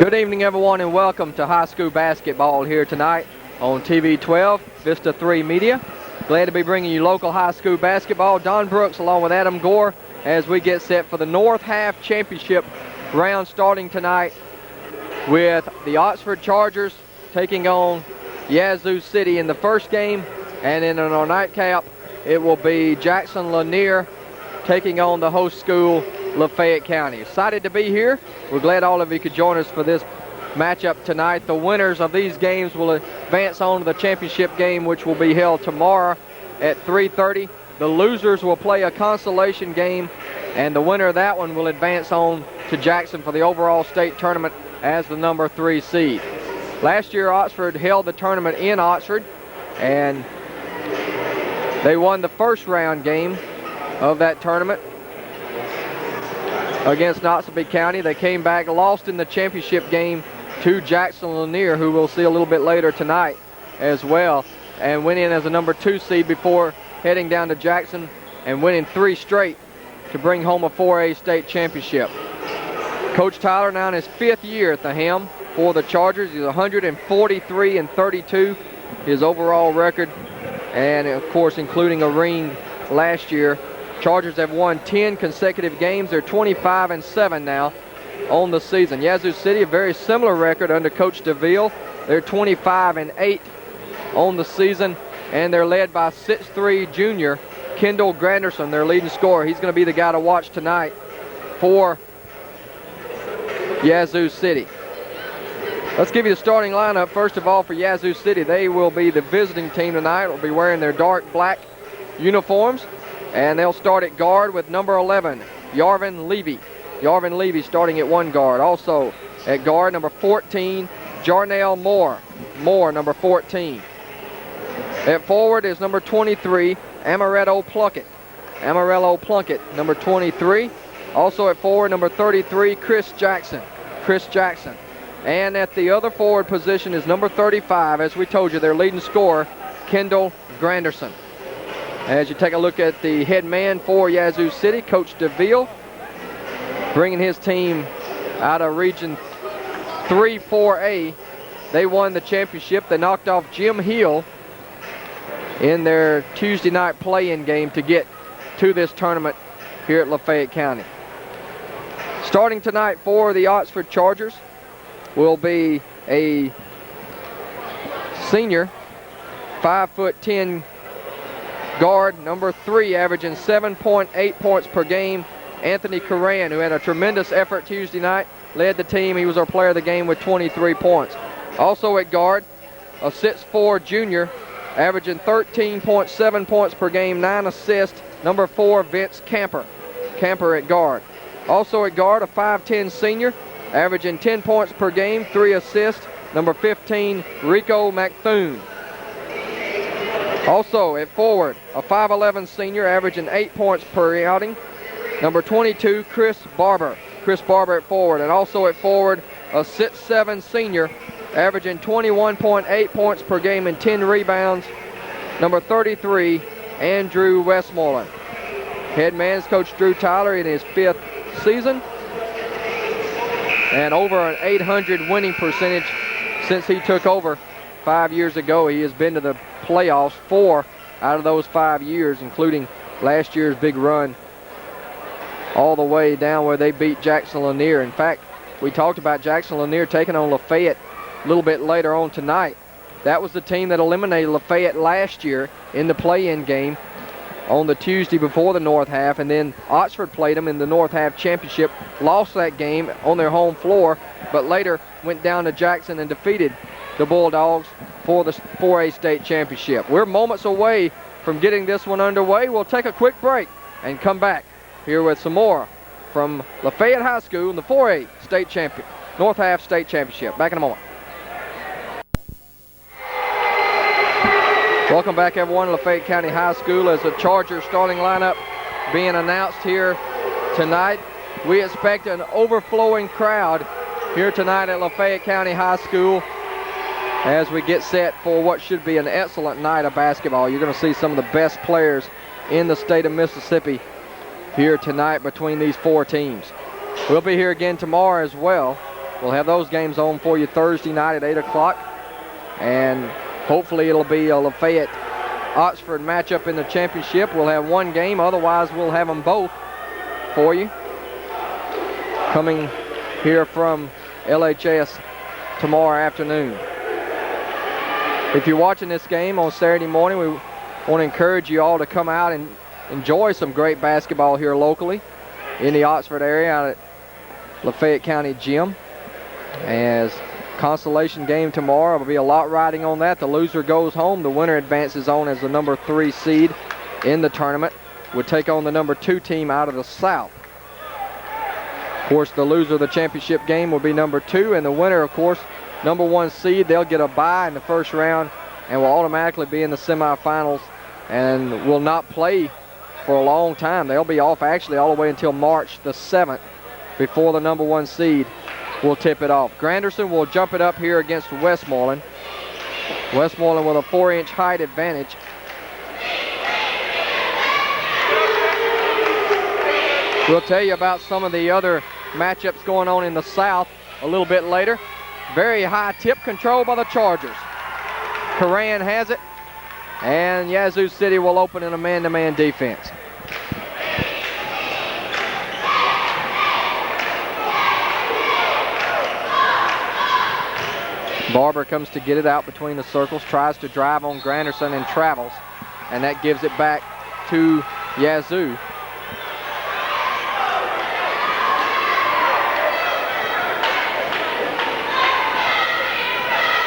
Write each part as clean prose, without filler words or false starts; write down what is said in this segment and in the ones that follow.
Good evening, everyone, and welcome to high school basketball here tonight on TV 12, Vista 3 Media. Glad to be bringing you local high school basketball. Don Brooks along with Adam Gore as we get set for the North Half Championship round starting tonight with the Oxford Chargers taking on Yazoo City in the first game, and in our nightcap it will be Jackson Lanier taking on the host school, Lafayette County. Excited to be here. We're glad all of you could join us for this matchup tonight. The winners of these games will advance on to the championship game, which will be held tomorrow at 3:30. The losers will play a consolation game, and the winner of that one will advance on to Jackson for the overall state tournament as the number 3 seed. Last year, Oxford held the tournament in Oxford, and they won the first round game of that tournament against Noxubee County. They came back, lost in the championship game to Jackson Lanier, who we'll see a little bit later tonight as well, and went in as a number 2 seed before heading down to Jackson and winning 3 straight to bring home a 4A state championship. Coach Tyler now in his 5th year at the helm for the Chargers. He's 143-32, his overall record, and of course including a ring last year. Chargers have won 10 consecutive games. They're 25-7 now on the season. Yazoo City, a very similar record under Coach DeVille. They're 25-8 on the season, and they're led by 6'3" junior Kendall Granderson, their leading scorer. He's going to be the guy to watch tonight for Yazoo City. Let's give you the starting lineup. First of all, for Yazoo City, they will be the visiting team tonight. Will be wearing their dark black uniforms. And they'll start at guard with number 11, Yarvin Levy. Yarvin Levy starting at 1 guard. Also at guard, number 14, Jarnell Moore. Moore, number 14. At forward is number 23, Amaretto Plunkett. Amaretto Plunkett, number 23. Also at forward, number 33, Chris Jackson. Chris Jackson. And at the other forward position is number 35, as we told you, their leading scorer, Kendall Granderson. As you take a look at the head man for Yazoo City, Coach DeVille, bringing his team out of Region 3 4A. They won the championship. They knocked off Jim Hill in their Tuesday night play-in game to get to this tournament here at Lafayette County. Starting tonight for the Oxford Chargers will be a senior, 5'10" guard, number 3, averaging 7.8 points per game, Anthony Coran, who had a tremendous effort Tuesday night, led the team. He was our player of the game with 23 points. Also at guard, a 6'4" junior, averaging 13.7 points per game, 9 assists, number 4, Vince Camper. Camper at guard. Also at guard, a 5'10" senior, averaging 10 points per game, 3 assists, number 15, Rico McThune. Also at forward, a 5'11" senior, averaging 8 points per outing, number 22, Chris Barber. Chris Barber at forward. And also at forward, a 6'7" senior, averaging 21.8 points per game and 10 rebounds, number 33, Andrew Westmoreland. Head man is Coach Drew Tyler in his 5th season, and over an 800 winning percentage since he took over 5 years ago. He has been to the playoffs 4 out of those 5 years, including last year's big run all the way down where they beat Jackson Lanier. In fact, we talked about Jackson Lanier taking on Lafayette a little bit later on tonight. That was the team that eliminated Lafayette last year in the play-in game on the Tuesday before the North Half, and then Oxford played them in the North Half Championship, lost that game on their home floor, but later went down to Jackson and defeated the Bulldogs for the 4A state championship. We're moments away from getting this one underway. We'll take a quick break and come back here with some more from Lafayette High School in the 4A state champion, North Half state championship. Back in a moment. Welcome back, everyone. Lafayette County High School as the Chargers starting lineup being announced here tonight. We expect an overflowing crowd here tonight at Lafayette County High School as we get set for what should be an excellent night of basketball. You're going to see some of the best players in the state of Mississippi here tonight between these 4 teams. We'll be here again tomorrow as well We'll have those games on for you Thursday night at 8 o'clock. And hopefully it'll be a Lafayette-Oxford matchup in the championship. We'll have one game. Otherwise, we'll have them both for you. Coming here from LHS tomorrow afternoon. If you're watching this game on Saturday morning, we want to encourage you all to come out and enjoy some great basketball here locally in the Oxford area out at Lafayette County Gym. As consolation game tomorrow, there'll be a lot riding on that. The loser goes home. The winner advances on as the number 3 seed in the tournament. Would take on the number 2 team out of the South. Of course, the loser of the championship game will be number 2, and the winner, of course, number 1 seed. They'll get a bye in the first round and will automatically be in the semifinals and will not play for a long time. They'll be off actually all the way until March the 7th before the number 1 seed will tip it off. Granderson will jump it up here against Westmoreland. Westmoreland with a 4-inch height advantage. We'll tell you about some of the other matchups going on in the South a little bit later. Very high tip control by the Chargers. Coran has it, and Yazoo City will open in a man-to-man defense. Barber comes to get it out between the circles, tries to drive on Granderson and travels, and that gives it back to Yazoo.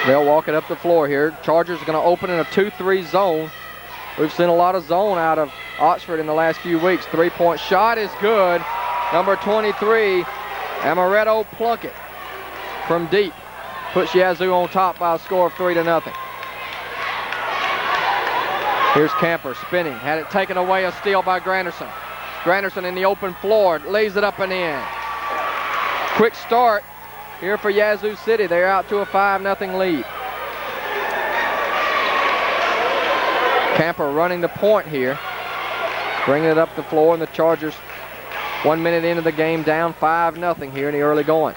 They'll walk it up the floor here. Chargers are going to open in a 2-3 zone. We've seen a lot of zone out of Oxford in the last few weeks. 3-point shot is good. Number 23, Amaretto Plunkett from deep. Puts Yazoo on top by a score of 3-0. Here's Camper spinning. Had it taken away, a steal by Granderson. Granderson in the open floor, lays it up and in. Quick start here for Yazoo City. They're out to a 5-0 lead. Camper running the point here. Bringing it up the floor, and the Chargers 1 minute into the game down 5-0 here in the early going.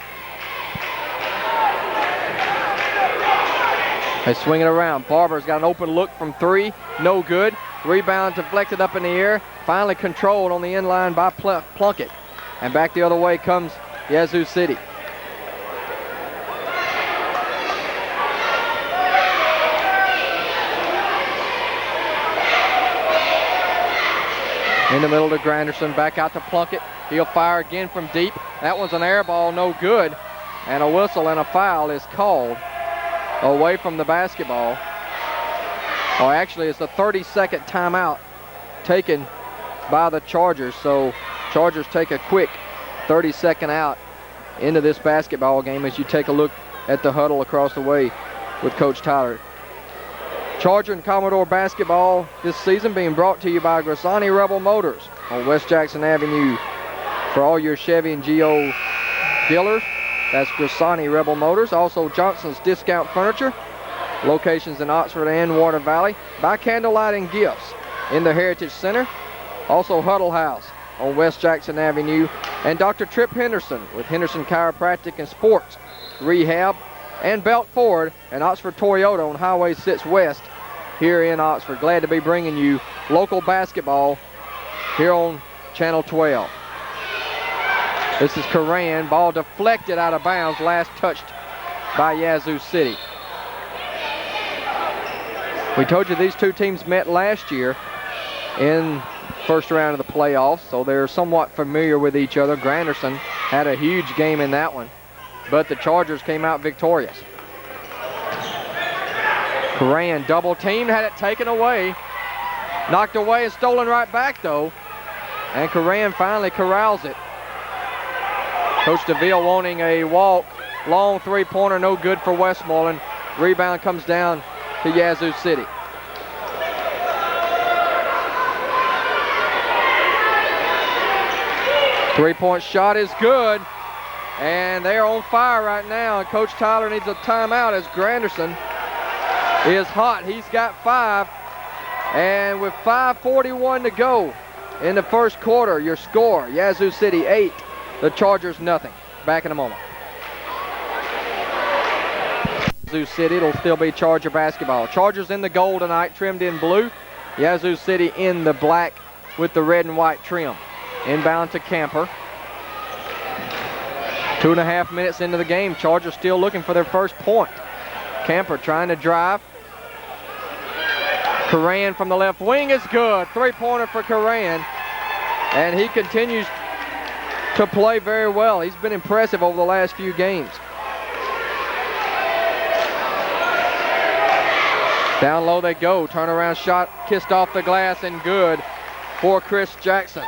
They swing it around. Barber's got an open look from 3. No good. Rebound deflected up in the air. Finally controlled on the end line by Plunkett. And back the other way comes Yazoo City. In the middle to Granderson, back out to Plunkett. He'll fire again from deep. That one's an air ball, no good. And a whistle and a foul is called away from the basketball. Or actually, it's a 30-second timeout taken by the Chargers. So Chargers take a quick 30-second out into this basketball game as you take a look at the huddle across the way with Coach Tyler. Charger and Commodore basketball this season being brought to you by Grassani Rebel Motors on West Jackson Avenue. For all your Chevy and Geo dealers, that's Grassani Rebel Motors. Also Johnson's Discount Furniture, locations in Oxford and Water Valley. By Candlelight and Gifts in the Heritage Center. Also Huddle House on West Jackson Avenue. And Dr. Tripp Henderson with Henderson Chiropractic and Sports Rehab. And Belt Ford and Oxford Toyota on Highway 6 West here in Oxford. Glad to be bringing you local basketball here on Channel 12. This is Coran. Ball deflected out of bounds. Last touched by Yazoo City. We told you these two teams met last year in first round of the playoffs, so they're somewhat familiar with each other. Granderson had a huge game in that one, but the Chargers came out victorious. Coran double teamed, had it taken away. Knocked away and stolen right back though. And Coran finally corrals it. Coach DeVille wanting a walk. Long three-pointer, no good for Westmoreland. Rebound comes down to Yazoo City. Three-point shot is good. And they're on fire right now. And Coach Tyler needs a timeout as Granderson is hot. He's got 5. And with 5:41 to go in the first quarter, your score, Yazoo City 8, the Chargers nothing. Back in a moment. Yazoo City. It'll still be Charger basketball. Chargers in the gold tonight, trimmed in blue. Yazoo City in the black with the red and white trim. Inbound to Camper. 2.5 minutes into the game. Chargers still looking for their first point. Camper trying to drive. Coran from the left wing is good. Three-pointer for Coran. And he continues to play very well. He's been impressive over the last few games. Down low they go. Turnaround shot kissed off the glass and good for Chris Jackson.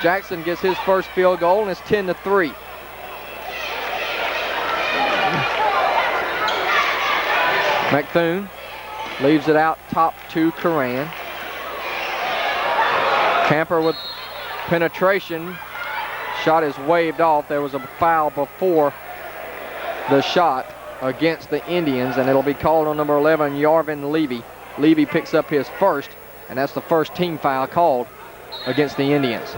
Jackson gets his first field goal and it's 10-3. McThune leaves it out top to Coran. Camper with penetration. Shot is waved off. There was a foul before the shot against the Indians, and it'll be called on number 11, Yarvin Levy. Levy picks up his first, and that's the first team foul called against the Indians.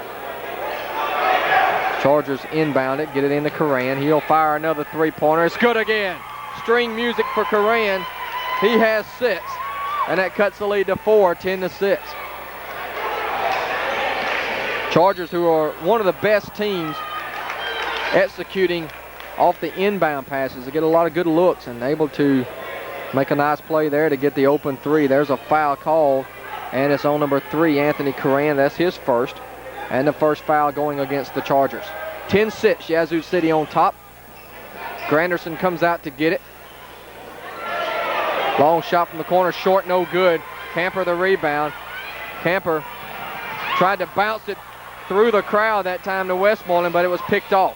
Chargers inbound it, get it into Coran. He'll fire another three-pointer. It's good again. String music for Coran. He has 6, and that cuts the lead to 4, 10-6. Chargers, who are one of the best teams executing off the inbound passes. They get a lot of good looks and able to make a nice play there to get the open three. There's a foul call, and it's on number 3, Anthony Coran. That's his first, and the first foul going against the Chargers. 10-6, Yazoo City on top. Granderson comes out to get it. Long shot from the corner, short, no good. Camper the rebound. Camper tried to bounce it through the crowd that time to Westmoreland, but it was picked off.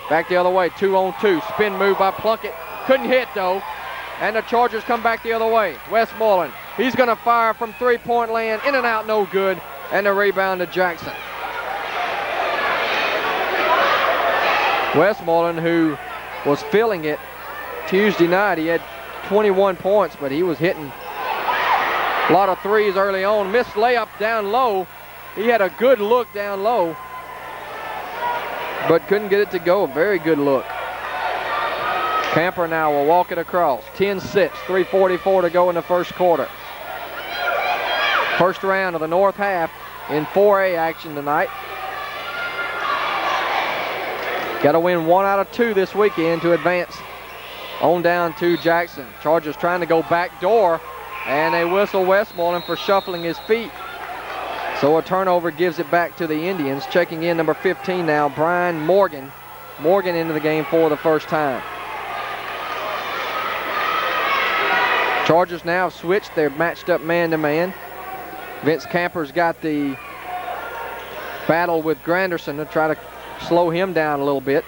Back the other way, 2-on-2. Spin move by Plunkett. Couldn't hit, though. And the Chargers come back the other way. Westmoreland, he's going to fire from three-point land. In and out, no good. And the rebound to Jackson. Westmoreland, who was feeling it Tuesday night, he had 21 points, but he was hitting a lot of threes early on. Missed layup down low. He had a good look down low, but couldn't get it to go. Very good look. Camper now will walk it across. 10-6, 3:44 to go in the first quarter. First round of the North half in 4A action tonight. Got to win 1 out of 2 this weekend to advance on down to Jackson. Chargers trying to go back door, and they whistle Westmoreland for shuffling his feet. So a turnover gives it back to the Indians. Checking in number 15 now, Brian Morgan. Morgan into the game for the first time. Chargers now have switched. They're matched up man-to-man. Vince Camper's got the battle with Granderson to try to slow him down a little bit.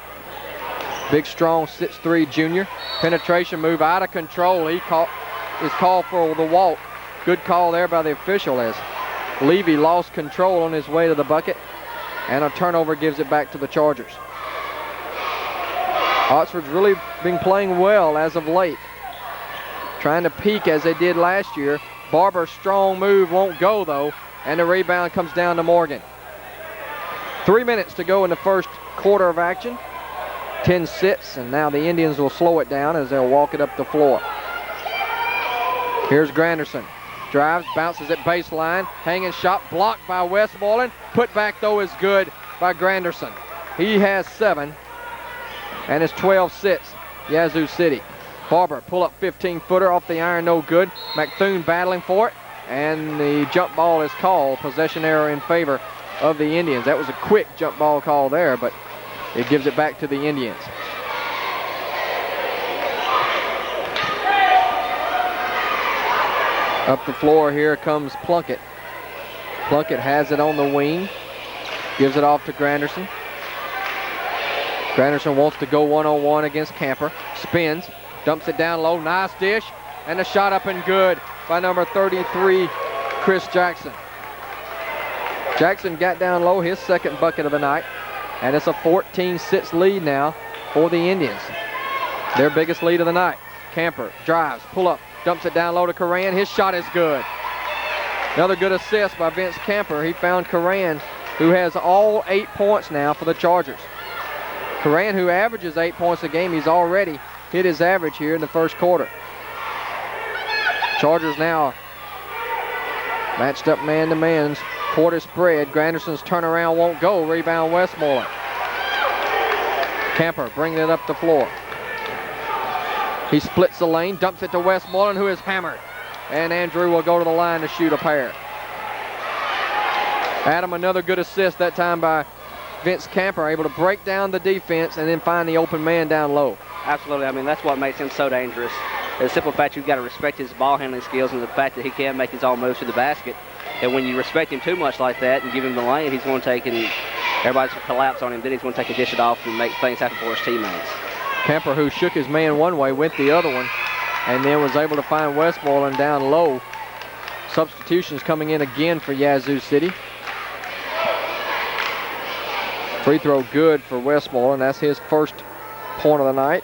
Big, strong 6'3" junior. Penetration move out of control. He is called for the walk. Good call there by the official as Levy lost control on his way to the bucket, and a turnover gives it back to the Chargers. Oxford's really been playing well as of late, trying to peak as they did last year. Barber's strong move won't go, though, and the rebound comes down to Morgan. 3 minutes to go in the first quarter of action. 10-6, and now the Indians will slow it down as they'll walk it up the floor. Here's Granderson. Drives, bounces at baseline. Hanging shot blocked by Westmoreland. Put back, though, is good by Granderson. He has 7, and it's 12-6, Yazoo City. Barber, pull-up 15-footer off the iron, no good. McThune battling for it, and the jump ball is called. Possession error in favor of the Indians. That was a quick jump ball call there, but it gives it back to the Indians. Up the floor here comes Plunkett. Plunkett has it on the wing. Gives it off to Granderson. Granderson wants to go one-on-one against Camper. Spins, dumps it down low. Nice dish. And a shot up and good by number 33, Chris Jackson. Jackson got down low, his second bucket of the night. And it's a 14-6 lead now for the Indians. Their biggest lead of the night. Camper drives, pull up. Dumps it down low to Coran. His shot is good. Another good assist by Vince Camper. He found Coran, who has all 8 points now for the Chargers. Coran, who averages 8 points a game, he's already hit his average here in the first quarter. Chargers now matched up man-to-man, quarter spread. Granderson's turnaround won't go. Rebound Westmoreland. Camper bringing it up the floor. He splits the lane, dumps it to Westmoreland, who is hammered. And Andrew will go to the line to shoot a pair. Adam, another good assist that time by Vince Camper, able to break down the defense and then find the open man down low. Absolutely. I mean, that's what makes him so dangerous. The simple fact you've got to respect his ball handling skills and the fact that he can make his own moves to the basket. And when you respect him too much like that and give him the lane, he's going to take and everybody's going to collapse on him. Then he's going to take and dish it off and make things happen for his teammates. Camper, who shook his man one way, went the other one, and then was able to find Westmoreland down low. Substitutions coming in again for Yazoo City. Free throw good for Westmoreland. That's his first point of the night.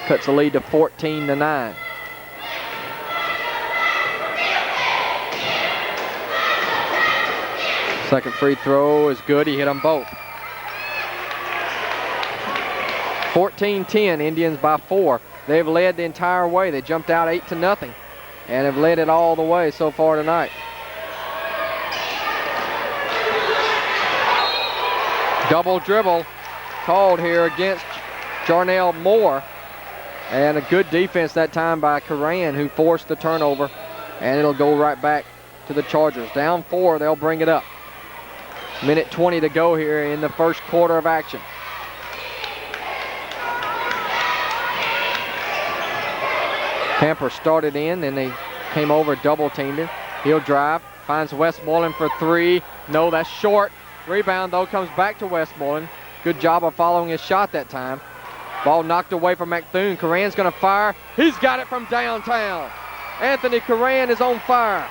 Cuts the lead to 14-9. Second free throw is good. He hit them both. 14-10, Indians by 4. They've led the entire way. They jumped out 8-0 and have led it all the way so far tonight. Double dribble called here against Jarnell Moore. And a good defense that time by Coran, who forced the turnover. And it'll go right back to the Chargers. Down 4, they'll bring it up. Minute 20 to go here in the first quarter of action. Camper started in, and they came over, double-teamed him. He'll drive, finds Westmoreland for 3. No, that's short. Rebound, though, comes back to Westmoreland. Good job of following his shot that time. Ball knocked away from McThune. Coran's going to fire. He's got it from downtown. Anthony Coran is on fire.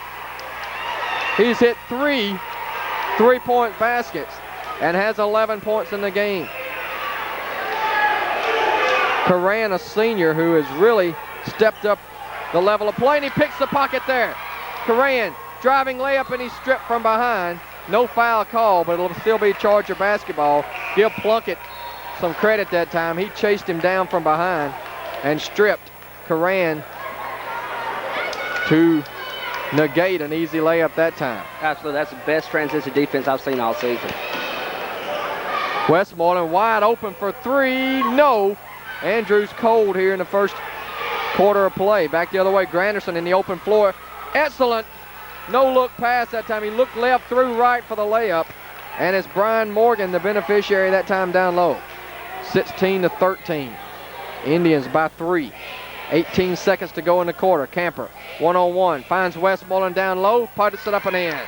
He's hit 3 three-point baskets and has 11 points in the game. Coran, a senior who has really stepped up the level of play, and he picks the pocket there. Coran driving layup, and he's stripped from behind. No foul call, but it'll still be Charger basketball. Give Plunkett some credit that time. He chased him down from behind and stripped Coran to negate an easy layup that time. Absolutely, that's the best transition defense I've seen all season. Westmoreland wide open for 3. No. Andrews cold here in the first quarter of play. Back the other way, Granderson in the open floor. Excellent no-look pass that time. He looked left, through right for the layup. And it's Brian Morgan, the beneficiary that time down low. 16-13. Indians by 3. 18 seconds to go in the quarter. Camper, one-on-one, finds Westmoreland down low, puts it up and in.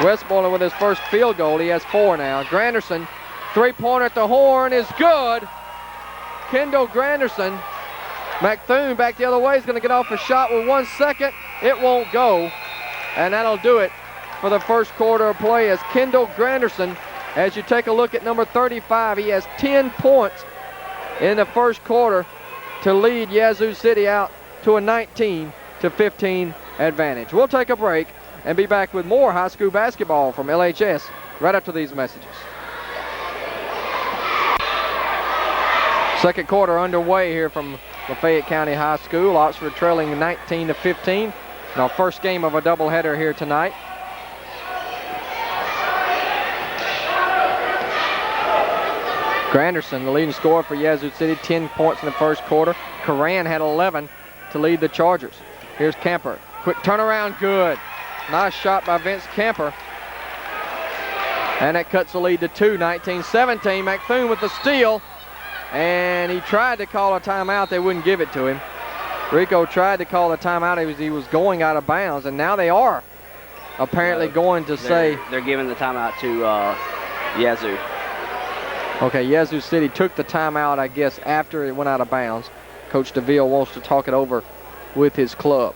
Westmoreland with his first field goal. He has 4 now. Granderson, three-pointer at the horn is good. Kendall Granderson. McThune back the other way is going to get off a shot with 1 second. It won't go. And that'll do it for the first quarter of play as Kendall Granderson, as you take a look at number 35, he has 10 points in the first quarter to lead Yazoo City out to a 19-15 advantage. We'll take a break and be back with more high school basketball from LHS right after these messages. Second quarter underway here from Lafayette County High School. Oxford trailing 19-15 in our first game of a doubleheader here tonight. Granderson, the leading scorer for Yazoo City, 10 points in the first quarter. Coran had 11 to lead the Chargers. Here's Camper. Quick turnaround, good. Nice shot by Vince Camper. And that cuts the lead to 2, 19-17. McThune with the steal. And he tried to call a timeout. They wouldn't give it to him. Rico tried to call a timeout. He was going out of bounds. And now they are apparently going to say. They're giving the timeout to Yazoo. Okay, Yazoo City took the timeout, I guess, after it went out of bounds. Coach DeVille wants to talk it over with his club.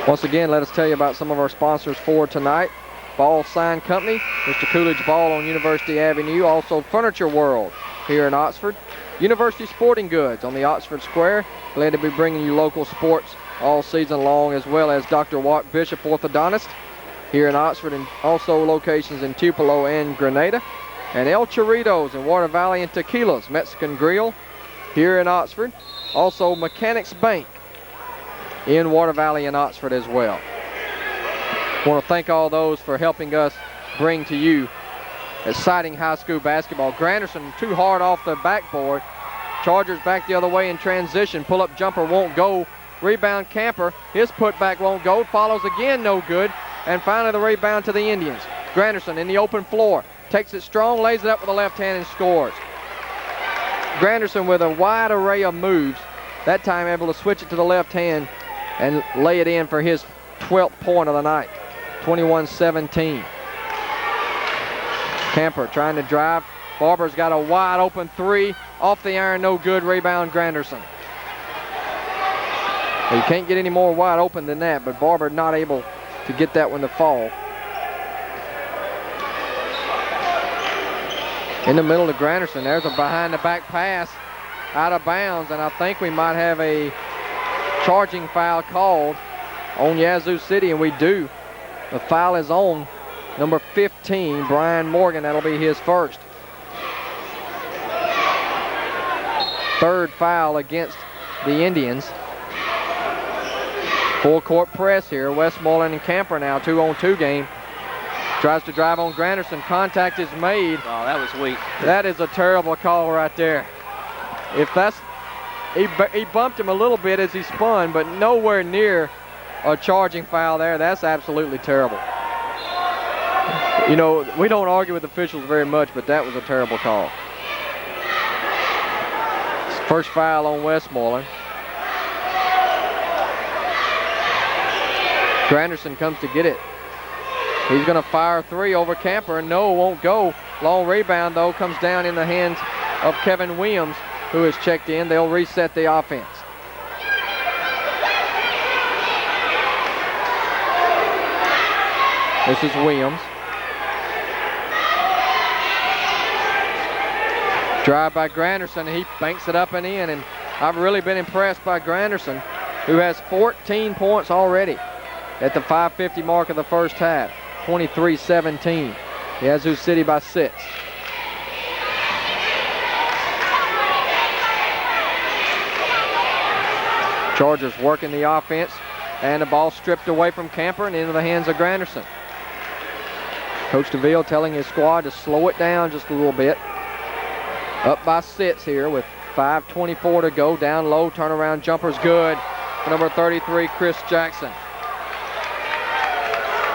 Once again, let us tell you about some of our sponsors for tonight. Ball Sign Company, Mr. Coolidge Ball on University Avenue. Also Furniture World here in Oxford. University Sporting Goods on the Oxford Square. Glad to be bringing you local sports all season long, as well as Dr. Watt Bishop Orthodontist here in Oxford, and also locations in Tupelo and Grenada. and El Chorritos in Water Valley, and Tequila's Mexican Grill here in Oxford. Also Mechanics Bank in Water Valley and Oxford as well. I want to thank all those for helping us bring to you exciting high school basketball. Granderson too hard off the backboard. Chargers back the other way in transition. Pull-up jumper won't go. Rebound Camper. His putback won't go. Follows again, no good. And finally the rebound to the Indians. Granderson in the open floor. Takes it strong, lays it up with the left hand and scores. Granderson with a wide array of moves. That time able to switch it to the left hand and lay it in for his 12th point of the night. 21-17. Camper trying to drive. Barber's got a wide open three. Off the iron, no good. Rebound Granderson. You can't get any more wide open than that, but Barber not able to get that one to fall. In the middle of Granderson, there's a behind the back pass out of bounds, and I think we might have a charging foul called on Yazoo City, and we do. The foul is on number 15, Brian Morgan. That'll be his first. Third foul against the Indians. Full court press here. Westmoreland and Camper now, 2-on-2 game. Tries to drive on Granderson. Contact is made. Oh, that was weak. That is a terrible call right there. If that's, he bumped him a little bit as he spun, but nowhere near a charging foul there. That's absolutely terrible. You know, we don't argue with officials very much, but that was a terrible call. First foul on Westmoreland. Granderson comes to get it. He's going to fire three over Camper. No, won't go. Long rebound, though, comes down in the hands of Kevin Williams, who has checked in. They'll reset the offense. This is Williams. Drive by Granderson. He banks it up and in, and I've really been impressed by Granderson, who has 14 points already at the 5:50 mark of the first half. 23-17. Yazoo City by 6. Chargers working the offense, and the ball stripped away from Camper and into the hands of Granderson. Coach DeVille telling his squad to slow it down just a little bit. Up by 6 here with 5:24 to go. Down low, turnaround jumper's good for number 33, Chris Jackson.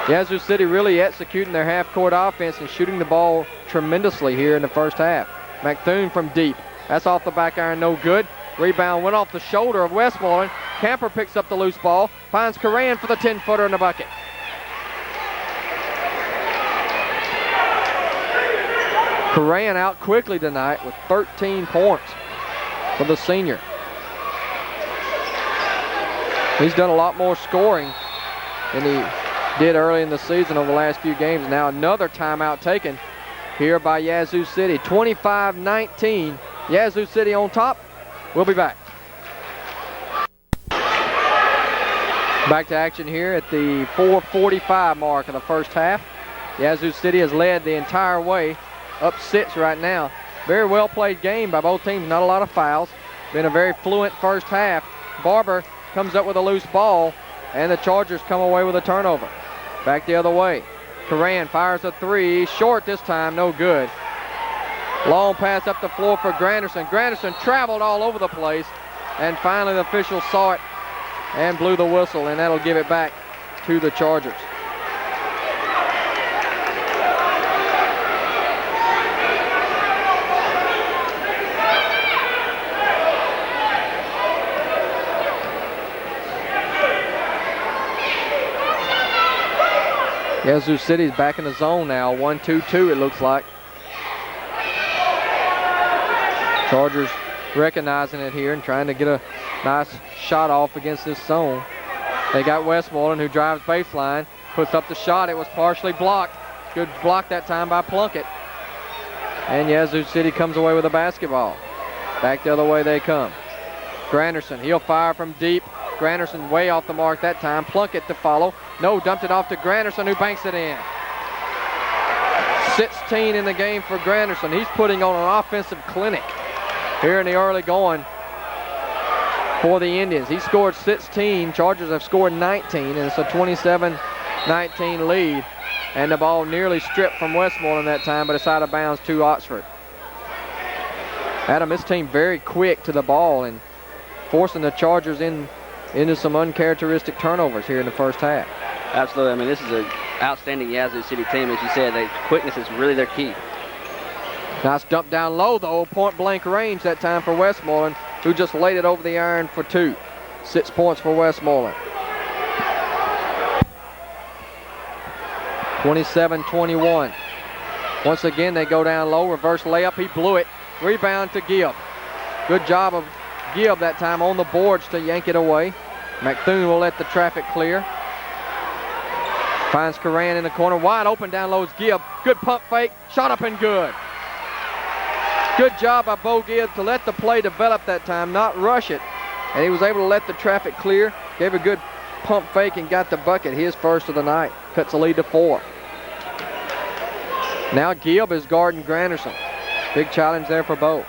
Yazoo City really executing their half-court offense and shooting the ball tremendously here in the first half. McThune from deep. That's off the back iron, no good. Rebound went off the shoulder of Westmoreland. Camper picks up the loose ball, finds Coran for the 10-footer in the bucket. Coran out quickly tonight with 13 points for the senior. He's done a lot more scoring than he did early in the season over the last few games. Now another timeout taken here by Yazoo City. 25-19. Yazoo City on top. We'll be back. Back to action here at the 4:45 mark of the first half. Yazoo City has led the entire way, up 6 right now. Very well played game by both teams. Not a lot of fouls. Been a very fluent first half. Barber comes up with a loose ball, and the Chargers come away with a turnover. Back the other way. Coran fires a three. Short this time, no good. Long pass up the floor for Granderson. Granderson traveled all over the place, and finally the officials saw it and blew the whistle, and that'll give it back to the Chargers. Yazoo City's back in the zone now. 1-2-2 it looks like. Chargers recognizing it here and trying to get a nice shot off against this zone. They got Westmoreland, who drives baseline, puts up the shot. It was partially blocked. Good block that time by Plunkett. And Yazoo City comes away with a basketball. Back the other way they come. Granderson, he'll fire from deep. Granderson way off the mark that time. Plunkett to follow. No, dumped it off to Granderson, who banks it in. 16 in the game for Granderson. He's putting on an offensive clinic here in the early going for the Indians. He scored 16. Chargers have scored 19, and it's a 27-19 lead. And the ball nearly stripped from Westmoreland that time, but it's out of bounds to Oxford. Adam, this team very quick to the ball and forcing the Chargers into some uncharacteristic turnovers here in the first half. Absolutely. I mean, this is an outstanding Yazoo City team. As you said, quickness is really their key. Nice dump down low, though. Point blank range that time for Westmoreland, who just laid it over the iron for 2. 6 points for Westmoreland. 27-21. Once again, they go down low. Reverse layup. He blew it. Rebound to Gibb. Good job of Gibb that time on the boards to yank it away. McThune will let the traffic clear. Finds Coran in the corner. Wide open down low is Gibb. Good pump fake. Shot up and good. Good job by Bo Gibb to let the play develop that time, not rush it. And he was able to let the traffic clear. Gave a good pump fake and got the bucket. His first of the night. Cuts the lead to 4. Now Gibb is guarding Granderson. Big challenge there for Bo.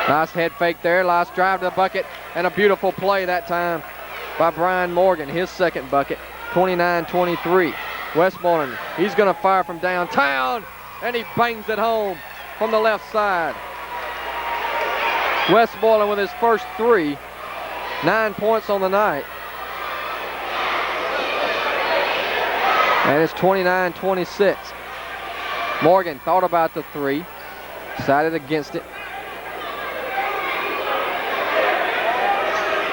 Nice head fake there. Nice drive to the bucket. And a beautiful play that time by Brian Morgan. His second bucket. 29-23. Westmoreland, he's going to fire from downtown. And he bangs it home from the left side. Westmoreland with his first 3. 9 points on the night. And it's 29-26. Morgan thought about the 3. Decided against it.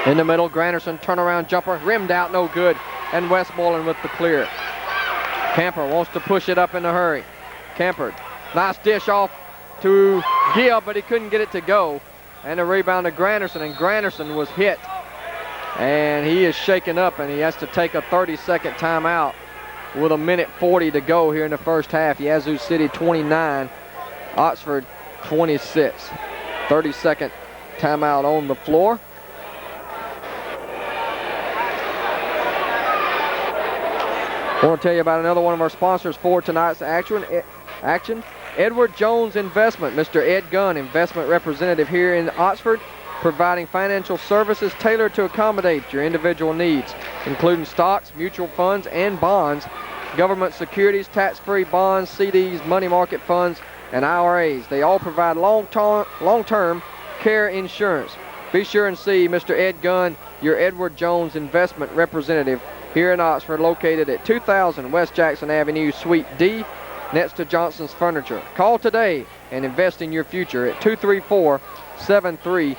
In the middle, Granderson turnaround jumper. Rimmed out, no good. And Westmoreland with the clear. Camper wants to push it up in a hurry. Camper, nice dish off to Gibb, but he couldn't get it to go. And a rebound to Granderson, and Granderson was hit. And he is shaken up, and he has to take a 30-second timeout with 1:40 to go here in the first half. Yazoo City 29, Oxford 26. 30-second timeout on the floor. I want to tell you about another one of our sponsors for tonight's action. Edward Jones Investment. Mr. Ed Gunn, investment representative here in Oxford, providing financial services tailored to accommodate your individual needs, including stocks, mutual funds, and bonds, government securities, tax-free bonds, CDs, money market funds, and IRAs. They all provide long-term care insurance. Be sure and see Mr. Ed Gunn, your Edward Jones Investment representative, here in Oxford, located at 2000 West Jackson Avenue, Suite D, next to Johnson's Furniture. Call today and invest in your future at 234-7326.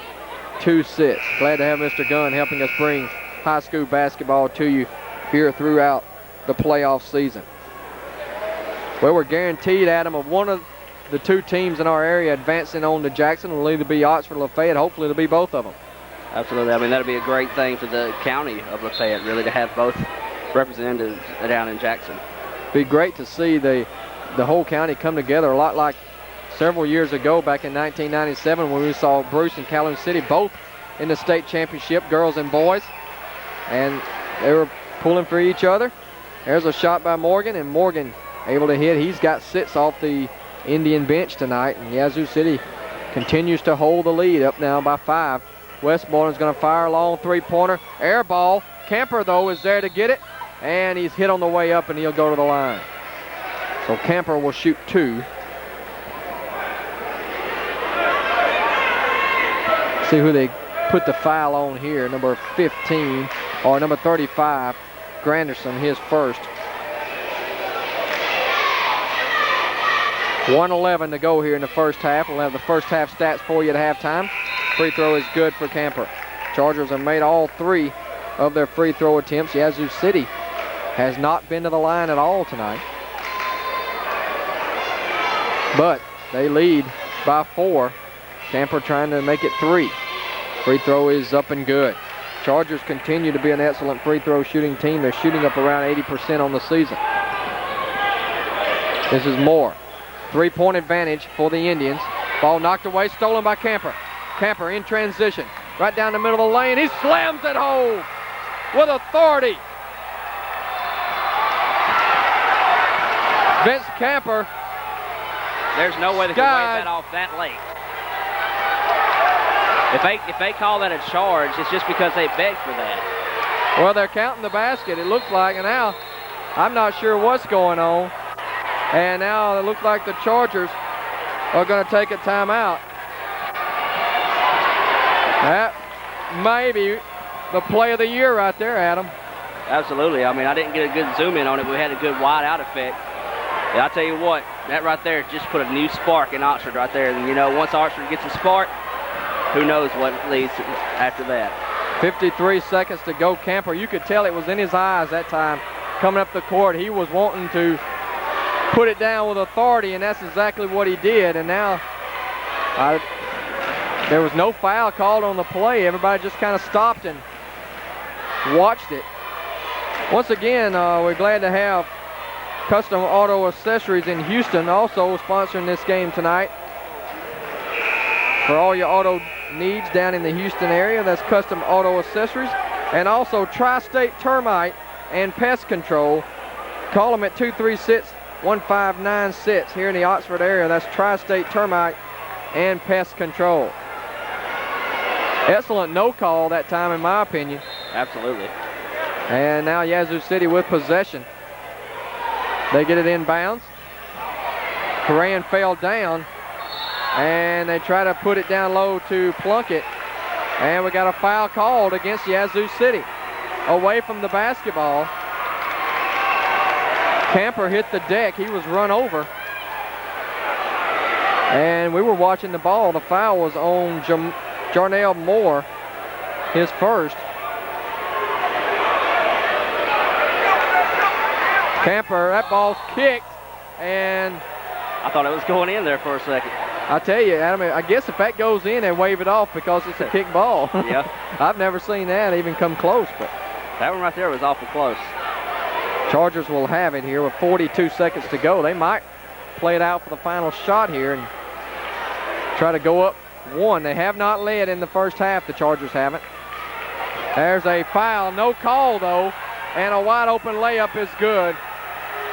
Glad to have Mr. Gunn helping us bring high school basketball to you here throughout the playoff season. Well, we're guaranteed, Adam, of one of the 2 teams in our area advancing on to Jackson. Will either be Oxford or Lafayette. Hopefully it'll be both of them. Absolutely. I mean, that'll be a great thing for the county of Lafayette, really, to have both representatives down in Jackson. Be great to see the whole county come together, a lot like several years ago back in 1997 when we saw Bruce and Calhoun City both in the state championship, girls and boys, and they were pulling for each other. There's a shot by Morgan, and Morgan able to hit. He's got 6 off the Indian bench tonight, and Yazoo City continues to hold the lead, up now by 5. Westmoreland's going to fire a long 3-pointer. Air ball. Camper, though, is there to get it. And he's hit on the way up, and he'll go to the line. So Camper will shoot 2. See who they put the foul on here. Number 15, or number 35, Granderson, his first. 1:11 to go here in the first half. We'll have the first half stats for you at halftime. Free throw is good for Camper. Chargers have made all 3 of their free throw attempts. Yazoo City has not been to the line at all tonight. But they lead by 4. Camper trying to make it 3. Free throw is up and good. Chargers continue to be an excellent free throw shooting team. They're shooting up around 80% on the season. This is Moore. 3-point advantage for the Indians. Ball knocked away, stolen by Camper. Camper in transition, right down the middle of the lane. He slams it home with authority. Vince Camper. There's no way they can wave that off that late. If they call that a charge, it's just because they begged for that. Well, they're counting the basket, it looks like, and now I'm not sure what's going on. And now it looks like the Chargers are going to take a timeout. That may be the play of the year right there, Adam. Absolutely. I mean, I didn't get a good zoom in on it, but we had a good wide out effect. And I'll tell you what, that right there just put a new spark in Oxford right there. And, you know, once Oxford gets a spark, who knows what leads after that. 53 seconds to go. Camper, you could tell it was in his eyes that time coming up the court. He was wanting to put it down with authority, and that's exactly what he did. And now there was no foul called on the play. Everybody just kind of stopped and watched it. Once again, we're glad to have Custom Auto Accessories in Houston also sponsoring this game tonight. For all your auto needs down in the Houston area, that's Custom Auto Accessories. And also Tri-State Termite and Pest Control. Call them at 236-1596 here in the Oxford area. That's Tri-State Termite and Pest Control. Excellent no call that time, in my opinion. Absolutely. And now Yazoo City with possession. They get it inbounds. Coran fell down, and they try to put it down low to Plunkett. And we got a foul called against Yazoo City. Away from the basketball. Camper hit the deck. He was run over. And we were watching the ball. The foul was on Jarnell Moore, his first. Camper, that ball's kicked, and I thought it was going in there for a second. I tell you, Adam, I guess if that goes in, they wave it off because it's a kick ball. Yeah. I've never seen that even come close, but that one right there was awful close. Chargers will have it here with 42 seconds to go. They might play it out for the final shot here and try to go up one. They have not led in the first half, the Chargers haven't. There's a foul, no call though, and a wide open layup is good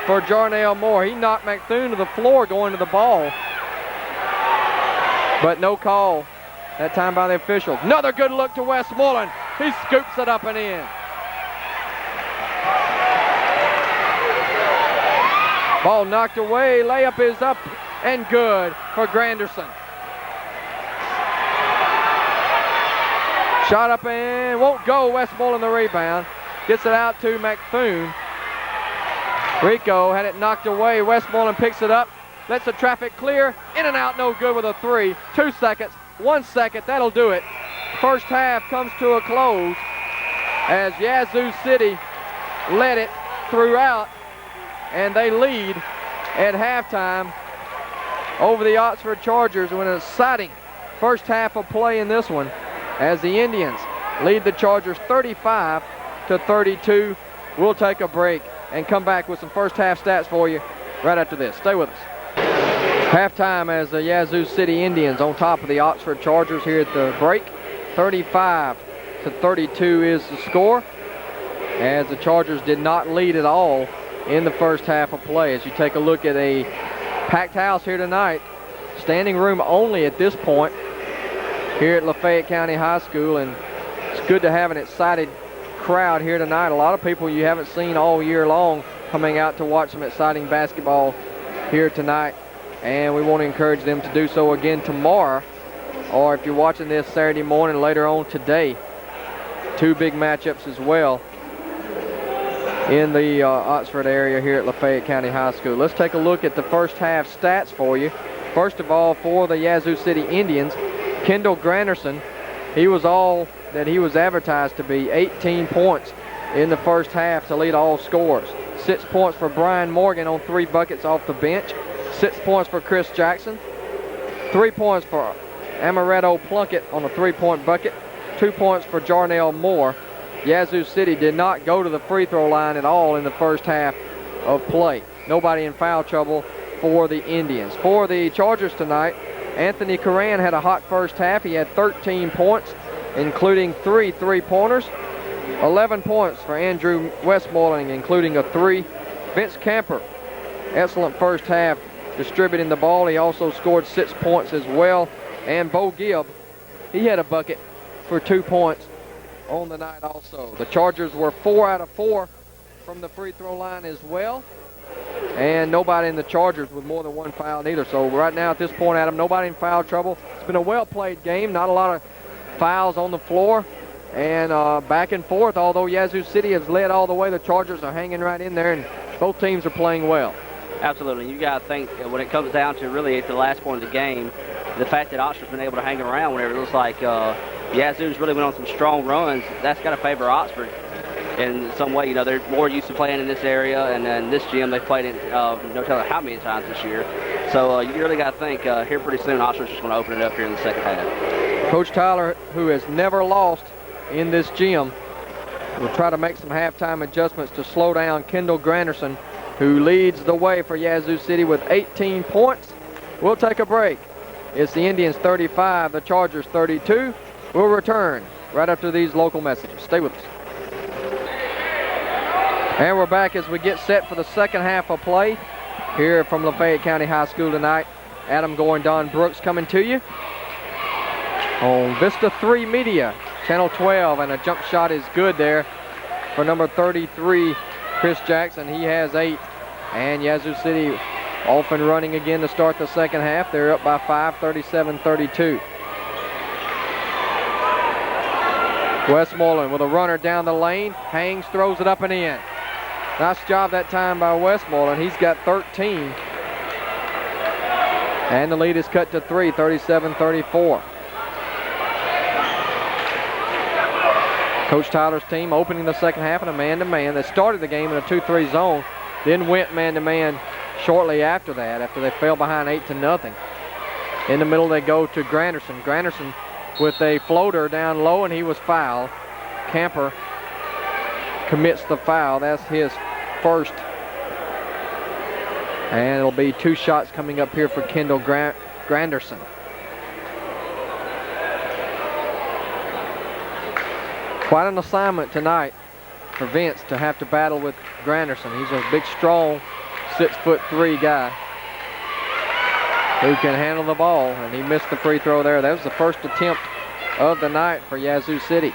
for Jarnell Moore. He knocked McThune to the floor going to the ball, but no call that time by the officials. Another good look to Westmoreland. He scoops it up and in. Ball knocked away, layup is up and good for Granderson. Shot up and won't go. Westmoreland the rebound. Gets it out to McThune. Rico had it knocked away. Westmoreland picks it up. Lets the traffic clear. In and out, no good with a three. 2 seconds, 1 second, that'll do it. First half comes to a close as Yazoo City led it throughout, and they lead at halftime over the Oxford Chargers with an exciting first half of play in this one as the Indians lead the Chargers 35-32. We'll take a break and come back with some first half stats for you right after this. Stay with us. Halftime as the Yazoo City Indians on top of the Oxford Chargers here at the break. 35-32 is the score, as the Chargers did not lead at all in the first half of play. As you take a look at a packed house here tonight, standing room only at this point here at Lafayette County High School, and it's good to have an excited crowd here tonight. A lot of people you haven't seen all year long coming out to watch some exciting basketball here tonight, and we want to encourage them to do so again tomorrow, or if you're watching this Saturday morning later on today. Two big matchups as well in the Oxford area here at Lafayette County High School. Let's take a look at the first half stats for you. First of all, for the Yazoo City Indians, Kendall Granderson, he was all that he was advertised to be. 18 points in the first half to lead all scorers. 6 points for Brian Morgan on 3 buckets off the bench. 6 points for Chris Jackson. 3 points for Amaretto Plunkett on a 3-point bucket. 2 points for Jarnell Moore. Yazoo City did not go to the free throw line at all in the first half of play. Nobody in foul trouble for the Indians. For the Chargers tonight, Anthony Coran had a hot first half. He had 13 points, including 3 3-pointers. 11 points for Andrew Westmoreland, including a 3. Vince Camper excellent first half distributing the ball. He also scored 6 points as well. And Bo Gibb, he had a bucket for 2 points on the night also. The Chargers were 4 out of 4 from the free throw line as well. And nobody in the Chargers with more than 1 foul either. So right now at this point, Adam, nobody in foul trouble. It's been a well-played game. Not a lot of fouls on the floor. And back and forth, although Yazoo City has led all the way, the Chargers are hanging right in there, and both teams are playing well. Absolutely. You got to think when it comes down to really at the last point of the game, the fact that Oxford's been able to hang around whenever it looks like Yazoo's really went on some strong runs, that's got to favor Oxford in some way. You know, they're more used to playing in this area, and then this gym they've played in no telling how many times this year. So you really got to think here pretty soon Oxford's just going to open it up here in the second half. Coach Tyler, who has never lost in this gym, will try to make some halftime adjustments to slow down Kendall Granderson, who leads the way for Yazoo City with 18 points. We'll take a break. It's the Indians 35, the Chargers 32. We'll return right after these local messages. Stay with us. And we're back as we get set for the second half of play here from Lafayette County High School tonight. Adam Gore and Don Brooks coming to you on Vista 3 Media, Channel 12, and a jump shot is good there for number 33, Chris Jackson. He has 8, and Yazoo City off and running again to start the second half. They're up by 5, 37-32. Westmoreland with a runner down the lane. Hangs, throws it up and in. Nice job that time by Westmoreland. He's got 13. And the lead is cut to 3, 37-34. Coach Tyler's team opening the second half in a man-to-man. They started the game in a 2-3 zone, then went man-to-man shortly after that, after they fell behind 8-0. In the middle they go to Granderson. Granderson with a floater down low, and he was fouled. Camper commits the foul. That's his first. And it'll be 2 shots coming up here for Kendall Granderson. Quite an assignment tonight for Vince to have to battle with Granderson. He's a big, strong 6'3" guy who can handle the ball, and he missed the free throw there. That was the first attempt of the night for Yazoo City.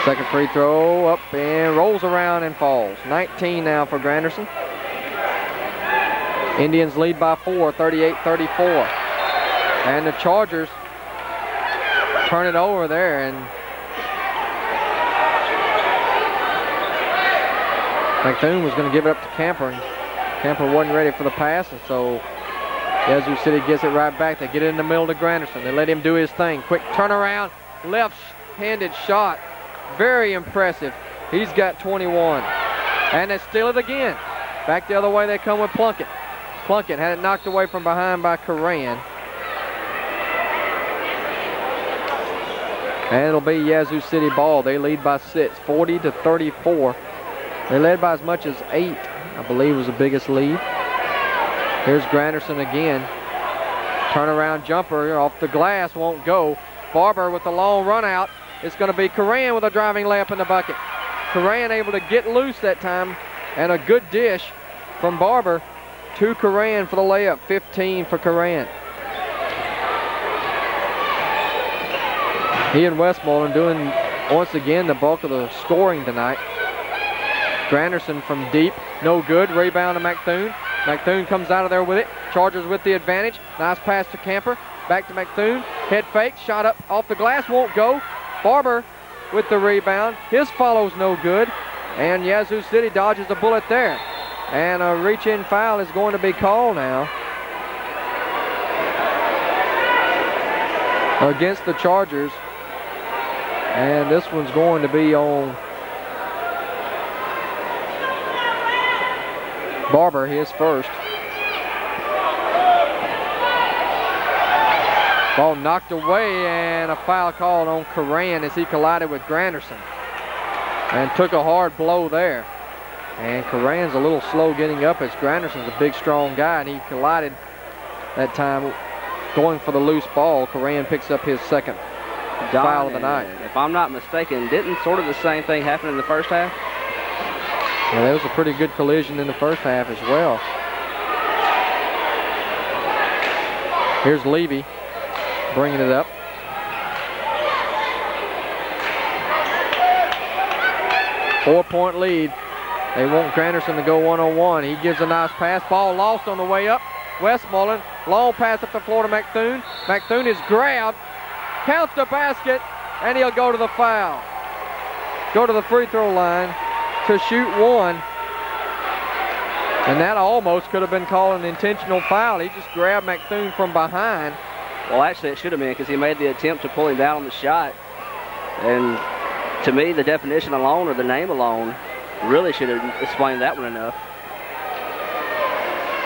Second free throw up and rolls around and falls. 19 now for Granderson. Indians lead by 4, 38-34. And the Chargers turn it over there, and McThune was going to give it up to Camper, and Camper wasn't ready for the pass, and so Yazoo City gets it right back. They get it in the middle to Granderson. They let him do his thing. Quick turnaround, left-handed shot. Very impressive. He's got 21. And they steal it again. Back the other way they come with Plunkett. Plunkett had it knocked away from behind by Coran. And it'll be Yazoo City ball. They lead by 6, 40-34. They led by as much as 8, I believe was the biggest lead. Here's Granderson again. Turnaround jumper off the glass, won't go. Barber with the long run out. It's going to be Coran with a driving layup in the bucket. Coran able to get loose that time, and a good dish from Barber to Coran for the layup. 15 for Coran. He and Westmoreland doing, once again, the bulk of the scoring tonight. Granderson from deep, no good. Rebound to McThune. McThune comes out of there with it. Chargers with the advantage. Nice pass to Camper. Back to McThune. Head fake. Shot up off the glass. Won't go. Barber with the rebound. His follow's no good. And Yazoo City dodges a bullet there. And a reach-in foul is going to be called now against the Chargers. And this one's going to be on Barber, his first. Ball knocked away, and a foul called on Coran as he collided with Granderson and took a hard blow there. And Coran's a little slow getting up as Granderson's a big, strong guy, and he collided that time going for the loose ball. Coran picks up his second foul of the night. If I'm not mistaken, didn't sort of the same thing happen in the first half? Yeah, that was a pretty good collision in the first half as well. Here's Levy bringing it up. Four-point lead. They want Granderson to go one-on-one. He gives a nice pass. Ball lost on the way up. Westmoreland, long pass up the floor to McThune. McThune is grabbed, counts the basket, and he'll go to the foul. Go to the free throw line to shoot one. And that almost could have been called an intentional foul. He just grabbed McThune from behind. Well, actually, it should have been because he made the attempt to pull him down on the shot. And to me, the definition alone or the name alone really should have explained that one enough.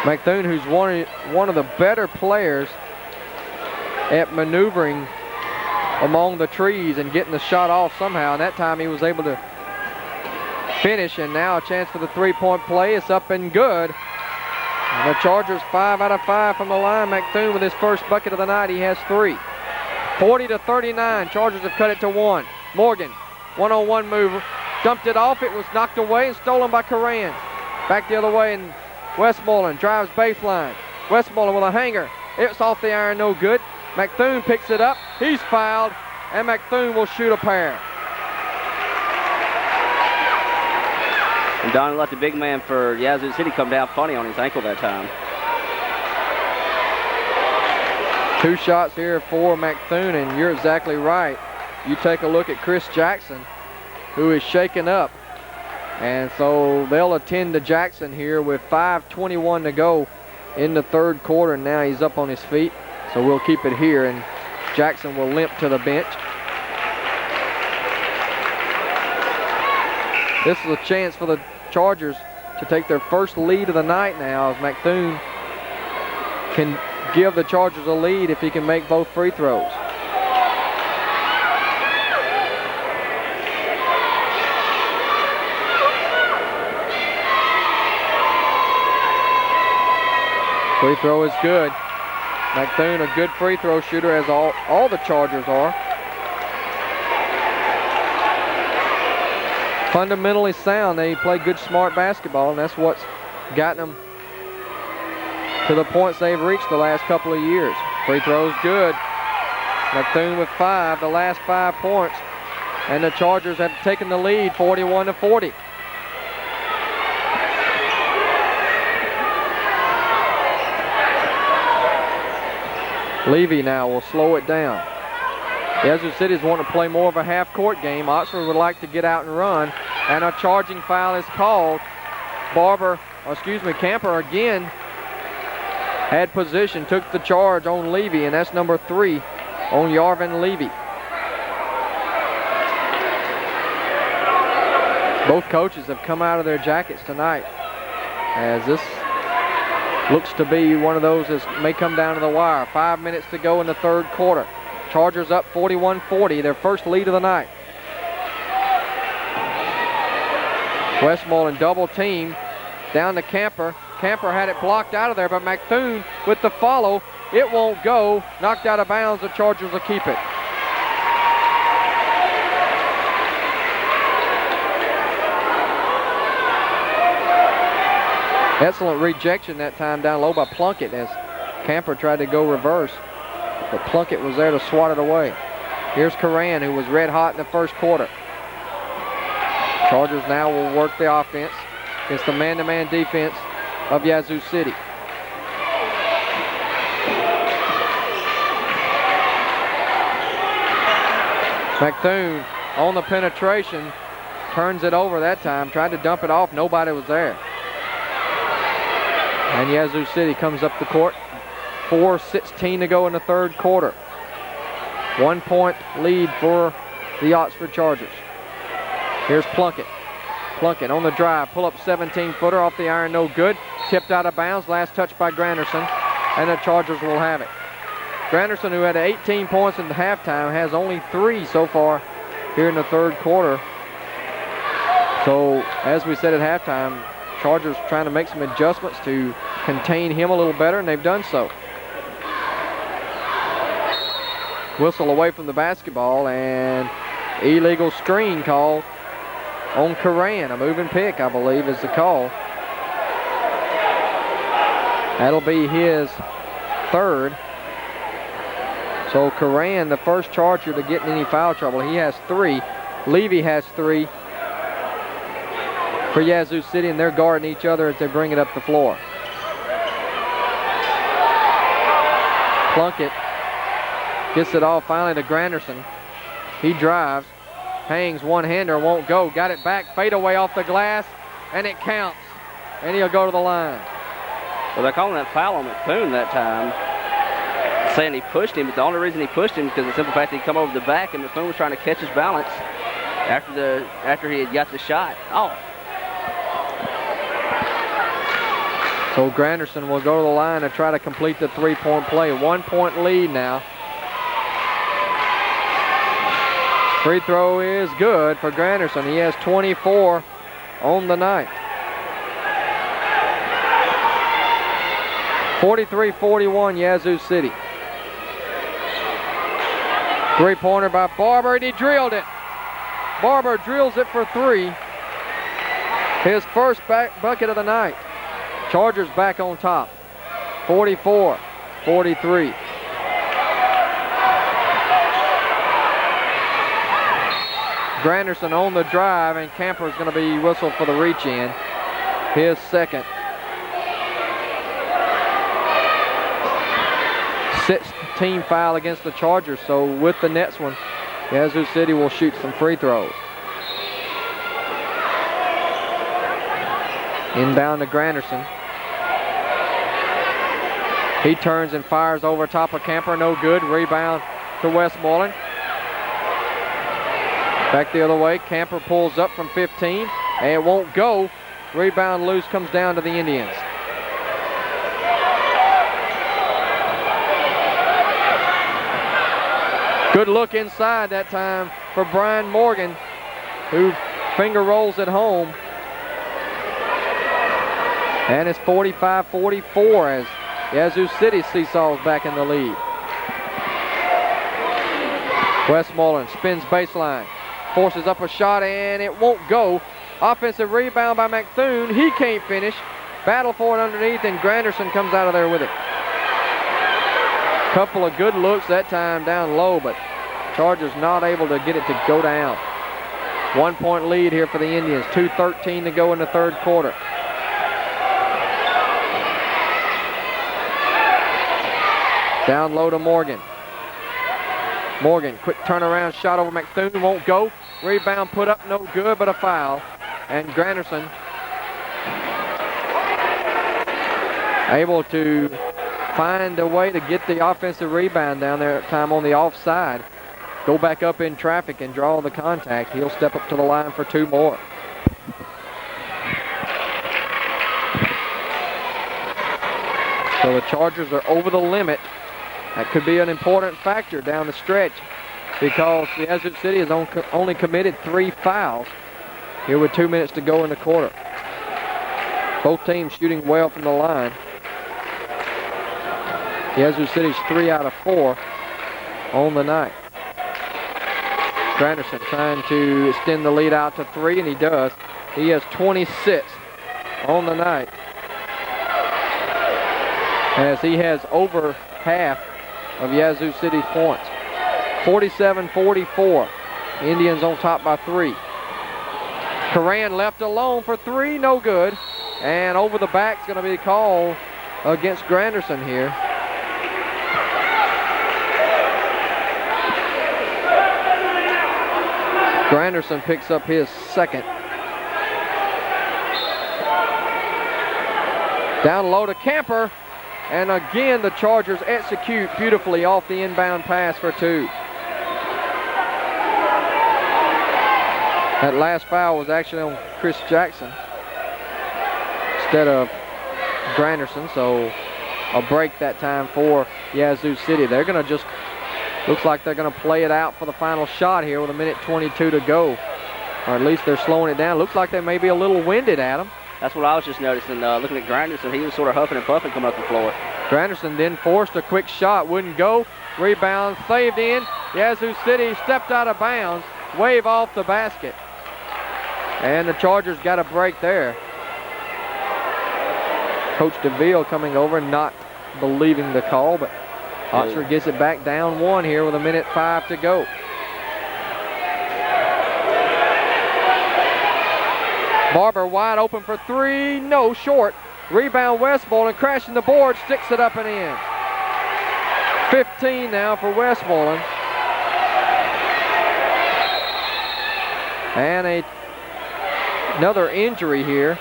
McThune, who's one of the better players at maneuvering among the trees and getting the shot off somehow. And that time he was able to finish, and now a chance for the three-point play. It's up and good. And the Chargers 5 out of 5 from the line. McThune with his first bucket of the night. He has 3. 40-39. Chargers have cut it to 1. Morgan, one-on-one mover. Dumped it off. It was knocked away and stolen by Coran. Back the other way, and Westmoreland drives baseline. Westmoreland with a hanger. It's off the iron, no good. McThune picks it up. He's fouled, and McThune will shoot a pair. And Don let the big man for Yazoo City come down funny on his ankle that time. 2 shots here for McThune, and you're exactly right. You take a look at Chris Jackson, who is shaken up. And so they'll attend to Jackson here with 5:21 to go in the third quarter. Now he's up on his feet, so we'll keep it here, and Jackson will limp to the bench. This is a chance for the Chargers to take their first lead of the night now, as McThune can give the Chargers a lead if he can make both free throws. Free throw is good. McThune, a good free throw shooter, as all the Chargers are. Fundamentally sound. They play good, smart basketball, and that's what's gotten them to the points they've reached the last couple of years. Free throw's good. McThune with 5, the last 5 points, and the Chargers have taken the lead, 41-40. Levy now will slow it down. Yazoo City's wanting to play more of a half-court game. Oxford would like to get out and run, and a charging foul is called. Camper again had position, took the charge on Levy, and that's number 3 on Yarvin Levy. Both coaches have come out of their jackets tonight, as this looks to be one of those that may come down to the wire. 5 minutes to go in the third quarter. Chargers up 41-40, their first lead of the night. Westmoreland double team down to Camper. Camper had it blocked out of there, but McThune with the follow. It won't go. Knocked out of bounds. The Chargers will keep it. Excellent rejection that time down low by Plunkett as Camper tried to go reverse, but Plunkett was there to swat it away. Here's Coran, who was red hot in the first quarter. Chargers now will work the offense against the man-to-man defense of Yazoo City. McThune on the penetration, turns it over that time, tried to dump it off, nobody was there. And Yazoo City comes up the court. 4:16 to go in the third quarter. 1 point lead for the Oxford Chargers. Here's Plunkett. Plunkett on the drive, pull up 17-footer off the iron, no good. Tipped out of bounds, last touch by Granderson, and the Chargers will have it. Granderson, who had 18 points in the halftime, has only 3 so far here in the third quarter. So, as we said at halftime, Chargers trying to make some adjustments to contain him a little better, and they've done so. Whistle away from the basketball, and illegal screen call on Coran. A moving pick, I believe, is the call. That'll be his third. So Coran, the first Charger to get in any foul trouble. He has 3. Levy has 3 for Yazoo City, and they're guarding each other as they bring it up the floor. Plunkett gets it off finally to Granderson. He drives, hangs one-hander, won't go. Got it back, fade away off the glass, and it counts. And he'll go to the line. Well, they're calling that foul on McThune that time, saying he pushed him, but the only reason he pushed him is because of the simple fact that he come over the back and McThune was trying to catch his balance after he had got the shot. Oh. So Granderson will go to the line and try to complete the 3-point play. 1-point lead now. Free throw is good for Granderson. He has 24 on the night. 43-41 Yazoo City. 3-pointer by Barber, and he drilled it. Barber drills it for 3. His first bucket of the night. Chargers back on top. 44-43. Granderson on the drive, and Camper is going to be whistled for the reach in. His second. 6th team foul against the Chargers, so with the next one, Yazoo City will shoot some free throws. Inbound to Granderson. He turns and fires over top of Camper, no good. Rebound to Westmoreland. Back the other way, Camper pulls up from 15, and it won't go. Rebound loose, comes down to the Indians. Good look inside that time for Brian Morgan, who finger rolls it home. And it's 45-44 as Yazoo City seesaws back in the lead. Westmoreland spins baseline, forces up a shot, and it won't go. Offensive rebound by McThune. He can't finish. Battle for it underneath, and Granderson comes out of there with it. Couple of good looks that time down low, but Chargers not able to get it to go down. 1-point lead here for the Indians. 2:13 to go in the third quarter. Down low to Morgan. Morgan, quick turnaround shot over McThune, won't go. Rebound put up, no good, but a foul. And Granderson able to find a way to get the offensive rebound down there at time on the offside. Go back up in traffic and draw the contact. He'll step up to the line for 2 more. So the Chargers are over the limit. That could be an important factor down the stretch because Yazoo City has only committed 3 fouls here with 2 minutes to go in the quarter. Both teams shooting well from the line. Yazoo City's 3 out of 4 on the night. Granderson trying to extend the lead out to 3, and he does. He has 26 on the night, as he has over half of Yazoo City's points. 47-44. Indians on top by 3. Coran left alone for 3, no good. And over the back's going to be called against Granderson here. Granderson picks up his second. Down low to Camper. And again, the Chargers execute beautifully off the inbound pass for 2. That last foul was actually on Chris Jackson instead of Granderson, so a break that time for Yazoo City. They're going to just, looks like they're going to play it out for the final shot here with 1:22 to go. Or at least they're slowing it down. Looks like they may be a little winded, Adam. That's what I was just noticing. Looking at Granderson, he was sort of huffing and puffing coming up the floor. Granderson then forced a quick shot, wouldn't go. Rebound saved in. Yazoo City stepped out of bounds. Wave off the basket. And the Chargers got a break there. Coach DeVille coming over, not believing the call, but Oxford gets it back down 1 here with 1:05 to go. Barber wide open for 3, no, short. Rebound Westmoreland, crashing the board, sticks it up and in. 15 now for Westmoreland. And another injury here.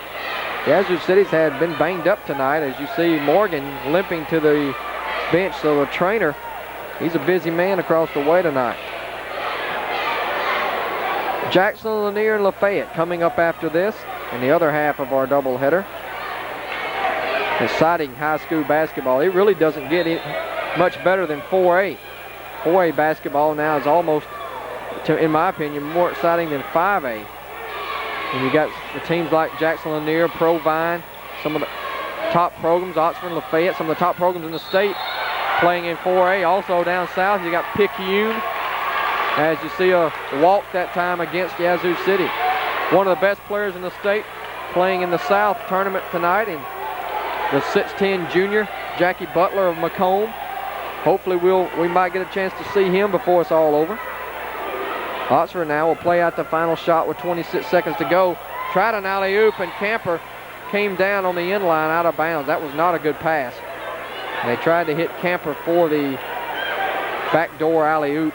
Yazoo City's had been banged up tonight. As you see, Morgan limping to the bench, so the trainer, he's a busy man across the way tonight. Jackson, Lanier, and Lafayette coming up after this in the other half of our doubleheader. Exciting high school basketball. It really doesn't get much better than 4A. 4A basketball now is almost, in my opinion, more exciting than 5A. And you got the teams like Jackson Lanier, Provine, some of the top programs, Oxford and Lafayette, some of the top programs in the state playing in 4A. Also down south, you got Picayune, as you see a walk that time against Yazoo City. One of the best players in the state playing in the South tournament tonight, and the 6'10 junior, Jackie Butler of Macomb. Hopefully we might get a chance to see him before it's all over. Oxford now will play out the final shot with 26 seconds to go. Tried an alley-oop, and Camper came down on the end line out of bounds. That was not a good pass. They tried to hit Camper for the backdoor alley-oop.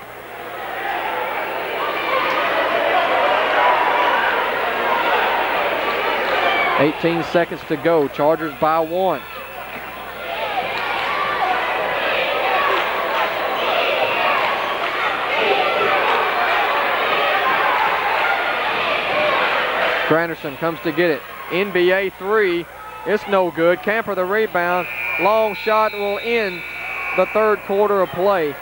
$18 seconds to go. Chargers by 1. Granderson comes to get it. NBA 3. It's no good. Camper the rebound. Long shot will end the third quarter of play.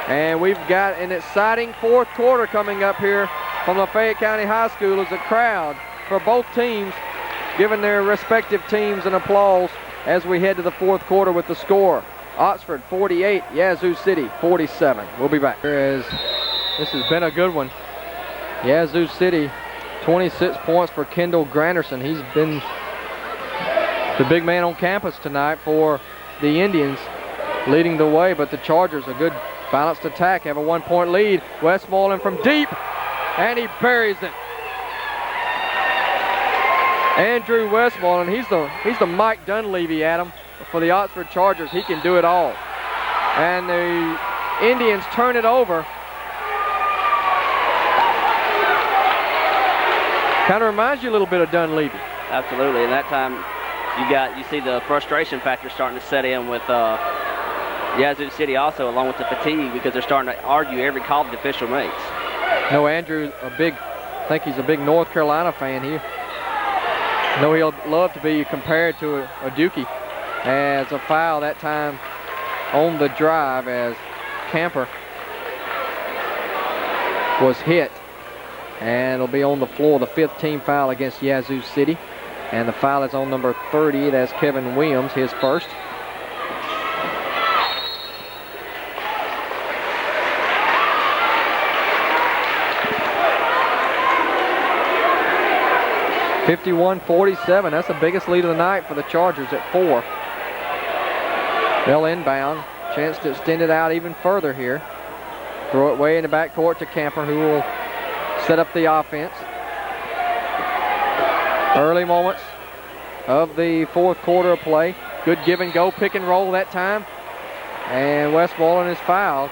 And we've got an exciting fourth quarter coming up here from Lafayette County High School as a crowd for both teams giving their respective teams an applause as we head to the fourth quarter with the score. Oxford 48, Yazoo City 47. We'll be back. This has been a good one. Yazoo City, 26 points for Kendall Granderson. He's been the big man on campus tonight for the Indians, leading the way, but the Chargers, a good balanced attack, have a 1-point lead. Westmoreland from deep, and he buries it. Andrew Westmoreland, he's the Mike Dunleavy, Adam, for the Oxford Chargers. He can do it all. And the Indians turn it over. Kind of reminds you a little bit of Dunleavy. Absolutely, and that time you see the frustration factor starting to set in with Yazoo City also, along with the fatigue, because they're starting to argue every call the official makes. No, Andrew, I think he's a big North Carolina fan here. No, he'll love to be compared to a Dookie. As a foul that time on the drive as Camper was hit. And it'll be on the floor, the 5th team foul against Yazoo City. And the foul is on number 30. That's Kevin Williams, his first. (51-47). That's the biggest lead of the night for the Chargers at 4. They'll inbound. Chance to extend it out even further here. Throw it way in the backcourt to Camper, who will set up the offense. Early moments of the fourth quarter of play. Good give and go, pick and roll that time. And Westmoreland is fouled.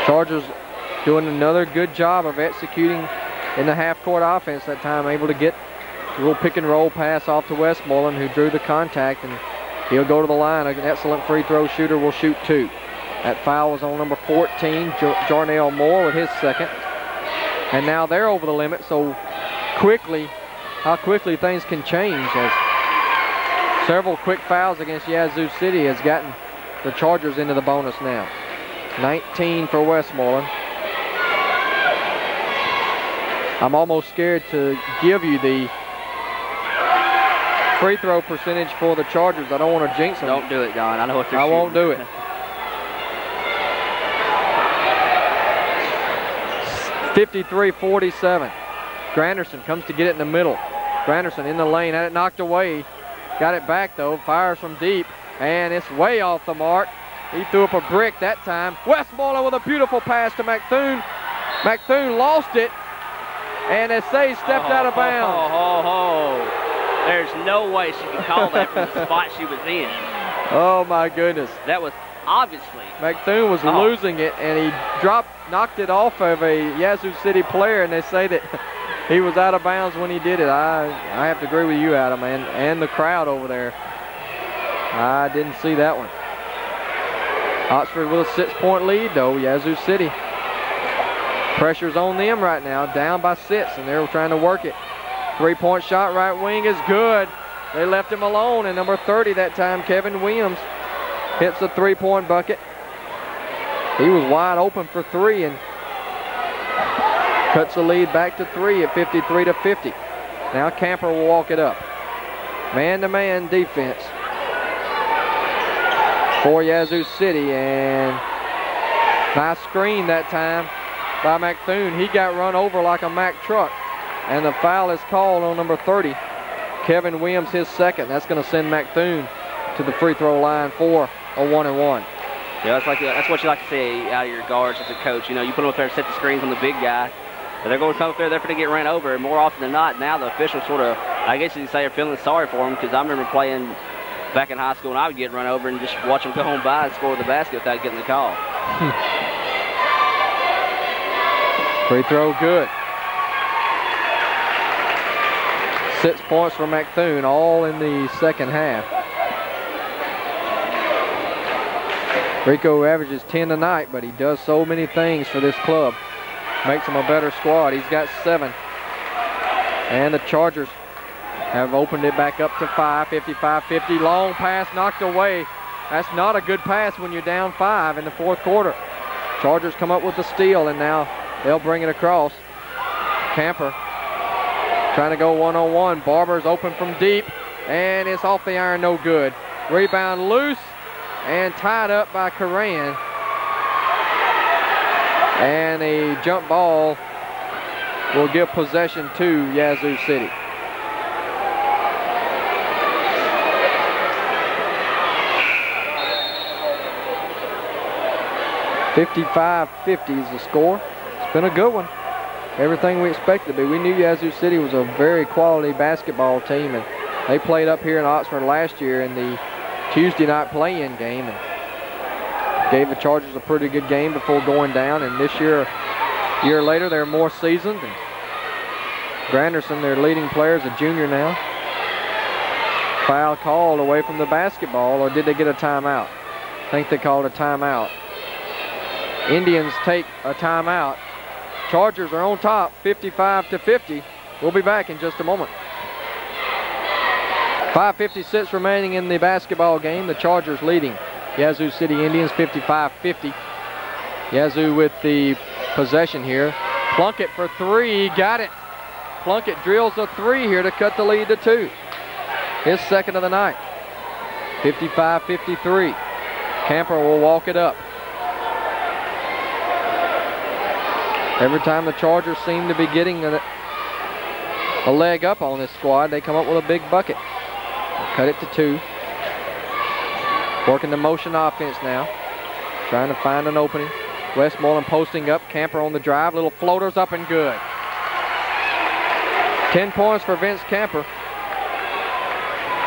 Chargers doing another good job of executing in the half-court offense that time, able to get a little pick and roll pass off to Westmoreland, who drew the contact, and he'll go to the line. An excellent free throw shooter will shoot 2. That foul was on number 14, Jarnell Moore, with his second. And now they're over the limit, so how quickly things can change, as several quick fouls against Yazoo City has gotten the Chargers into the bonus now. 19 for Westmoreland. I'm almost scared to give you the free throw percentage for the Chargers. I don't want to jinx them. Don't do it, Don. I know what you're I won't do it. 53-47. Granderson comes to get it in the middle. Granderson in the lane, had it knocked away. Got it back though, fires from deep, and it's way off the mark. He threw up a brick that time. Westmoreland with a beautiful pass to McThune. McThune lost it, and they say stepped out of bounds. There's no way she could call that from the spot she was in. Oh my goodness. That was obviously. McThune was losing it, and he knocked it off of a Yazoo City player, and they say that he was out of bounds when he did it. I have to agree with you, Adam, and the crowd over there. I didn't see that one. Oxford with a 6-point lead, though. Yazoo City. Pressure's on them right now, down by 6, and they're trying to work it. 3-point shot, right wing is good. They left him alone, and number 30 that time, Kevin Williams, hits a 3-point bucket. He was wide open for 3 and cuts the lead back to 3 at 53-50. Now Camper will walk it up. Man-to-man defense for Yazoo City, and nice screen that time by McThune. He got run over like a Mack truck, and the foul is called on number 30. Kevin Williams, his second. That's going to send McThune to the free throw line for a 1-and-1. Yeah, that's what you like to see out of your guards as a coach. You know, you put them up there to set the screens on the big guy. But they're going to come up there, they're going to get ran over. And more often than not, now the officials sort of, I guess you could say, are feeling sorry for them, because I remember playing back in high school and I would get run over and just watch them go home by and score the basket without getting the call. Free throw good. 6 points for McThune, all in the second half. Rico averages 10 tonight, but he does so many things for this club. Makes him a better squad. He's got 7. And the Chargers have opened it back up to 5, 55-50. Long pass knocked away. That's not a good pass when you're down 5 in the fourth quarter. Chargers come up with the steal, and now they'll bring it across. Camper trying to go one-on-one. Barber's open from deep, and it's off the iron, no good. Rebound loose and tied up by Coran. And a jump ball will give possession to Yazoo City. $55-50 is the score. It's been a good one. Everything we expected to be. We knew Yazoo City was a very quality basketball team, and they played up here in Oxford last year in the Tuesday night play-in game and gave the Chargers a pretty good game before going down. And this year, a year later, they're more seasoned. And Granderson, their leading player, is a junior now. Foul called away from the basketball, or did they get a timeout? I think they called a timeout. Indians take a timeout. Chargers are on top, 55-50. We'll be back in just a moment. 5:56 remaining in the basketball game. The Chargers leading Yazoo City Indians 55-50. Yazoo with the possession here. Plunkett for 3, got it. Plunkett drills a 3 here to cut the lead to 2. His second of the night. 55-53. Camper will walk it up. Every time the Chargers seem to be getting a leg up on this squad, they come up with a big bucket. Cut it to 2. Working the motion offense now. Trying to find an opening. Westmoreland posting up. Camper on the drive. Little floaters up and good. 10 points for Vince Camper.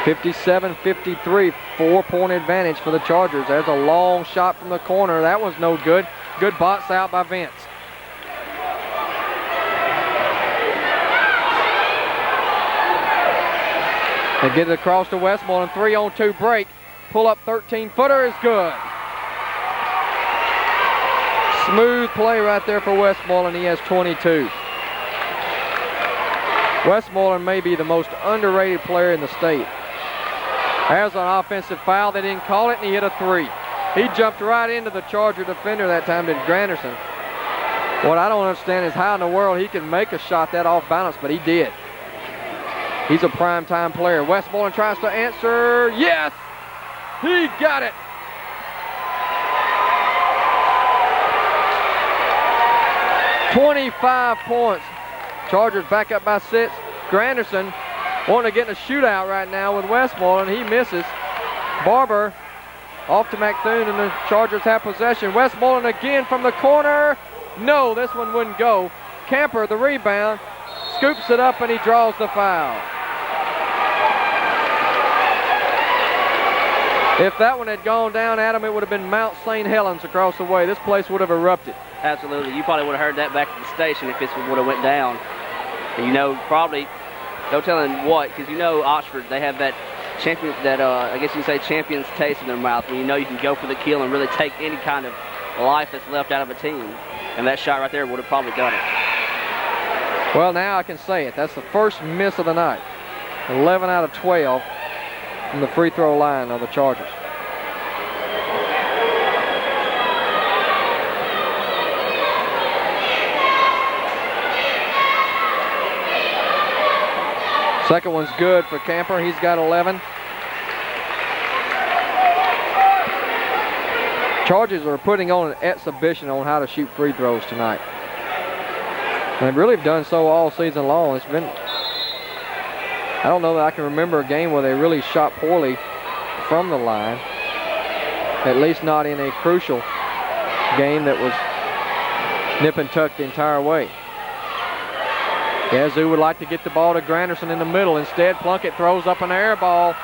57-53. 4-point advantage for the Chargers. There's a long shot from the corner. That was no good. Good box out by Vince. They get it across to Westmoreland. 3-on-2 break. Pull up 13-footer is good. Smooth play right there for Westmoreland. He has 22. Westmoreland may be the most underrated player in the state. Has an offensive foul. They didn't call it, and he hit a 3. He jumped right into the Charger defender that time, did Granderson. What I don't understand is how in the world he can make a shot that off balance, but he did. He's a primetime player. Westmoreland tries to answer. Yes! He got it! 25 points. Chargers back up by 6. Granderson wanting to get in a shootout right now with Westmoreland. He misses. Barber off to McThune, and the Chargers have possession. Westmoreland again from the corner. No, this one wouldn't go. Camper, the rebound, scoops it up, and he draws the foul. If that one had gone down, Adam, it would have been Mount St. Helens across the way. This place would have erupted. Absolutely. You probably would have heard that back at the station if this would have went down. And you know, probably, no telling what, because you know Oxford, they have that champion, that I guess you can say champion's taste in their mouth, when you know you can go for the kill and really take any kind of life that's left out of a team. And that shot right there would have probably done it. Well, now I can say it. That's the first miss of the night. 11 out of 12 from the free throw line of the Chargers. Second one's good for Camper. He's got 11. Chargers are putting on an exhibition on how to shoot free throws tonight. They've really done so all season long. It's been, I don't know that I can remember a game where they really shot poorly from the line. At least not in a crucial game that was nip and tuck the entire way. Yazoo would like to get the ball to Granderson in the middle. Instead, Plunkett throws up an air ball.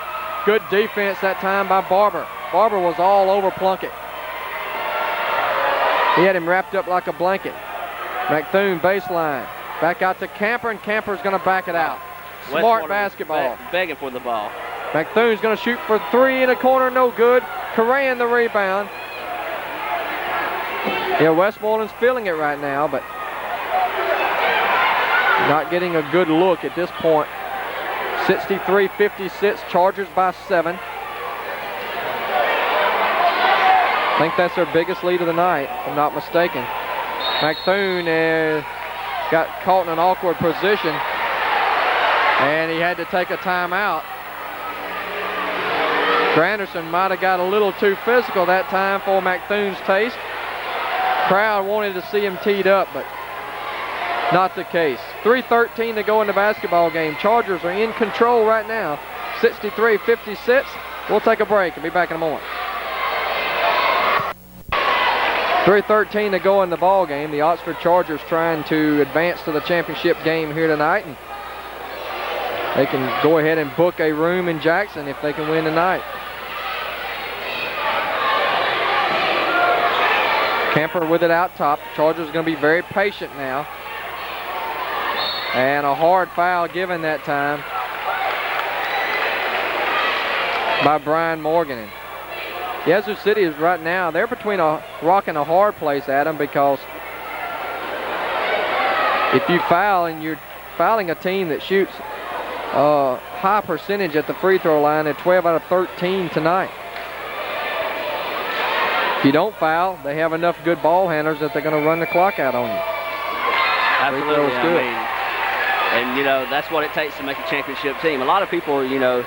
Good defense that time by Barber. Barber was all over Plunkett. He had him wrapped up like a blanket. McThune baseline. Back out to Camper, and Camper's going to back it out. Smart basketball. Begging for the ball. McThune's going to shoot for 3 in the corner, no good. Corran the rebound. Yeah, Westmoreland's feeling it right now, but not getting a good look at this point. 63-56, Chargers by 7. I think that's their biggest lead of the night, if I'm not mistaken. McThune got caught in an awkward position, and he had to take a timeout. Granderson might have got a little too physical that time for McThune's taste. Crowd wanted to see him teed up, but not the case. 3:13 to go in the basketball game. Chargers are in control right now. 63-56. We'll take a break and be back in a moment. 3:13 to go in the ball game. The Oxford Chargers trying to advance to the championship game here tonight, and they can go ahead and book a room in Jackson if they can win tonight. Camper with it out top. Chargers are going to be very patient now. And a hard foul given that time by Brian Morgan. And Yazoo City is right now, they're between a rock and a hard place, Adam, because if you foul and you're fouling a team that shoots a high percentage at the free throw line at 12 out of 13 tonight. If you don't foul, they have enough good ball handlers that they're going to run the clock out on you. Absolutely. And, you know, that's what it takes to make a championship team. A lot of people, you know,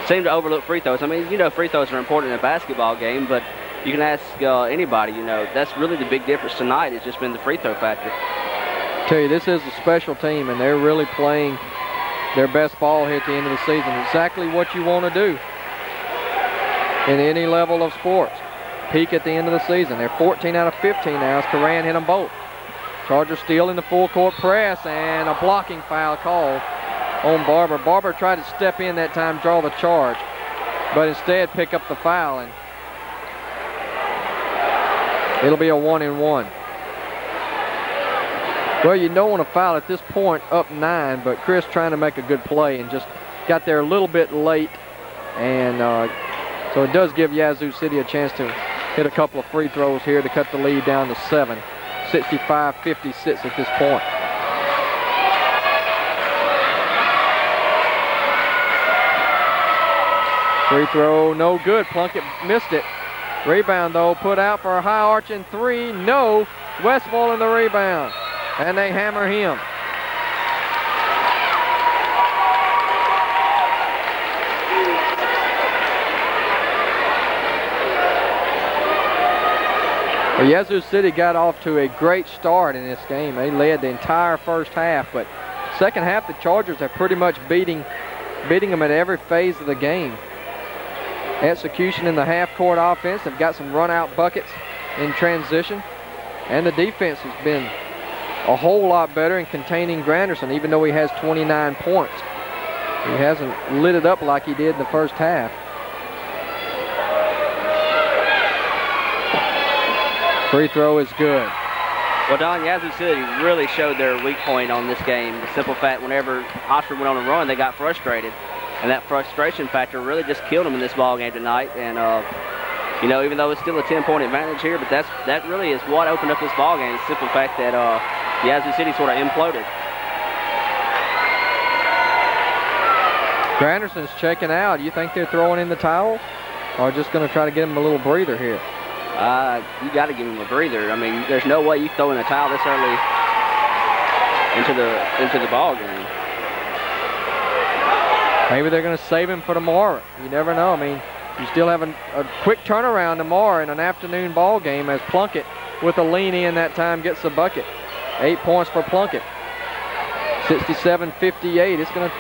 seem to overlook free throws. I mean, you know, free throws are important in a basketball game, but you can ask anybody, you know, that's really the big difference tonight. It's just been the free throw factor. I tell you, this is a special team, and they're really playing their best ball here at the end of the season. Exactly what you want to do in any level of sports. Peak at the end of the season. They're 14 out of 15 now as Corran hit them both. Chargers still in the full court press, and a blocking foul called on Barber. Barber tried to step in that time, draw the charge, but instead pick up the foul, and it'll be a 1-and-1. Well, you don't want to foul at this point, up 9, but Chris trying to make a good play and just got there a little bit late, and so it does give Yazoo City a chance to hit a couple of free throws here to cut the lead down to 7. 65-56 at this point. Free throw, no good. Plunkett missed it. Rebound, though, put out for a high arching 3. No. Westmoreland the rebound. And they hammer him. Well, Yazoo City got off to a great start in this game. They led the entire first half, but second half the Chargers are pretty much beating them at every phase of the game. Execution in the half-court offense. They've got some run-out buckets in transition, and the defense has been a whole lot better in containing Granderson, even though he has 29 points. He hasn't lit it up like he did in the first half. Free throw is good. Well, Don, Yazoo City really showed their weak point on this game. The simple fact, whenever Oxford went on a run, they got frustrated. And that frustration factor really just killed them in this ball game tonight. And, you know, even though it's still a 10-point advantage here, but that really is what opened up this ball game. The simple fact that Yazoo City sort of imploded. Granderson's checking out. You think they're throwing in the towel, or just going to try to get him a little breather here? You got to give him a breather. I mean, there's no way you throw in a towel this early into the ball game. Maybe they're going to save him for tomorrow. You never know. I mean, you still have a quick turnaround tomorrow in an afternoon ball game as Plunkett, with a lean in that time, gets the bucket. 8 points for Plunkett. 67-58. It's going to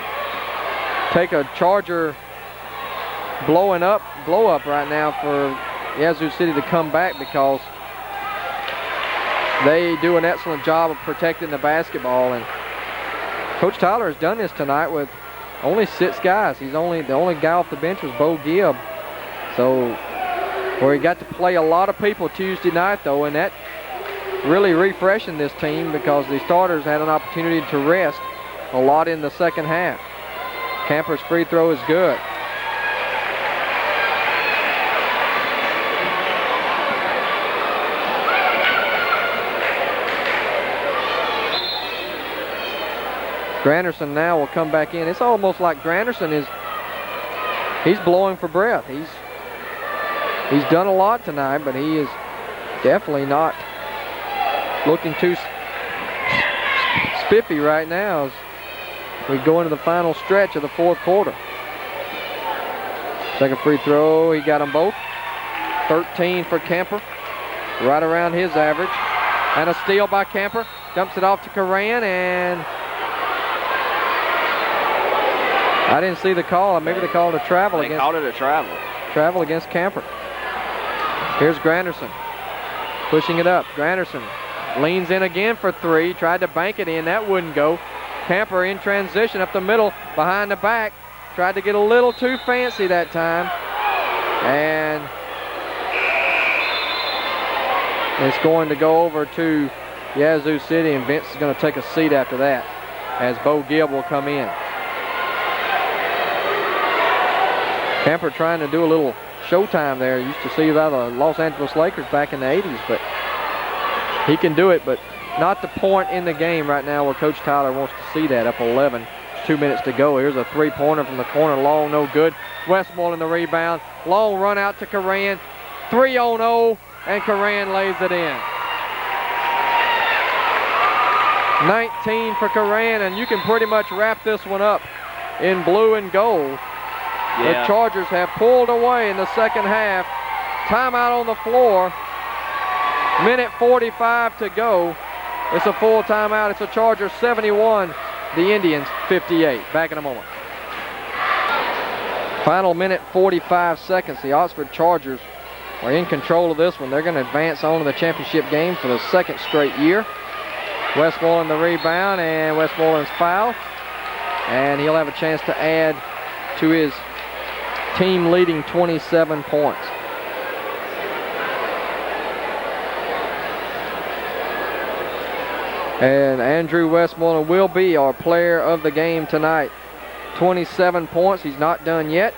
take a Charger blow up right now for Yazoo City to come back, because they do an excellent job of protecting the basketball. And Coach Tyler has done this tonight with only 6 guys. The only guy off the bench was Bo Gibb. So, where he got to play a lot of people Tuesday night, though, and that really refreshing this team, because the starters had an opportunity to rest a lot in the second half. Camper's free throw is good. Granderson now will come back in. It's almost like Granderson he's blowing for breath. He's done a lot tonight, but he is definitely not looking too spiffy right now as we go into the final stretch of the fourth quarter. Second free throw, he got them both. 13 for Camper, right around his average. And a steal by Camper. Dumps it off to Coran, and I didn't see the call. Maybe they called a travel. They called it a travel. Travel against Camper. Here's Granderson pushing it up. Granderson leans in again for 3. Tried to bank it in. That wouldn't go. Camper in transition up the middle, behind the back. Tried to get a little too fancy that time. And it's going to go over to Yazoo City, and Vince is going to take a seat after that as Bo Gibb will come in. Camper trying to do a little showtime there. Used to see that the Los Angeles Lakers back in the 80s, but he can do it, but not the point in the game right now where Coach Tyler wants to see that. Up 11, 2 minutes to go. Here's a three-pointer from the corner. Long, no good. Westmoreland the rebound. Long run out to Coran. 3-on-0, and Coran lays it in. 19 for Coran, and you can pretty much wrap this one up in blue and gold. Yeah. The Chargers have pulled away in the second half. Timeout on the floor. Minute 45 to go. It's a full timeout. It's a Chargers 71, the Indians 58. Back in a moment. Final minute 45 seconds. The Oxford Chargers are in control of this one. They're going to advance on to the championship game for the second straight year. Westmoreland the rebound, and Westmoreland's fouled. And he'll have a chance to add to his team leading 27 points. And Andrew Westmoreland will be our player of the game tonight. 27 points. He's not done yet.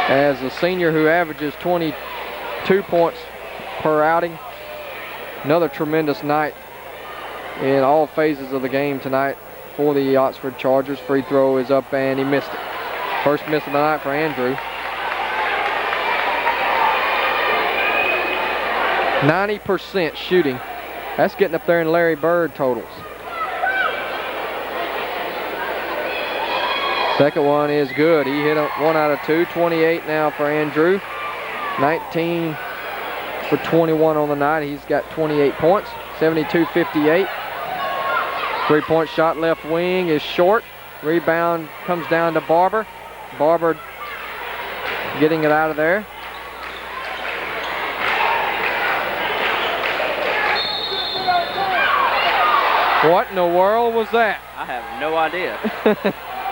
As a senior who averages 22 points per outing. Another tremendous night in all phases of the game tonight for the Oxford Chargers. Free throw is up, and he missed it. First miss of the night for Andrew. 90% shooting. That's getting up there in Larry Bird totals. Second one is good. He hit 1 out of 2. 28 now for Andrew. 19 for 21 on the night. He's got 28 points, 72-58. Three-point shot left wing is short. Rebound comes down to Barber. Barber getting it out of there. What in the world was that? I have no idea.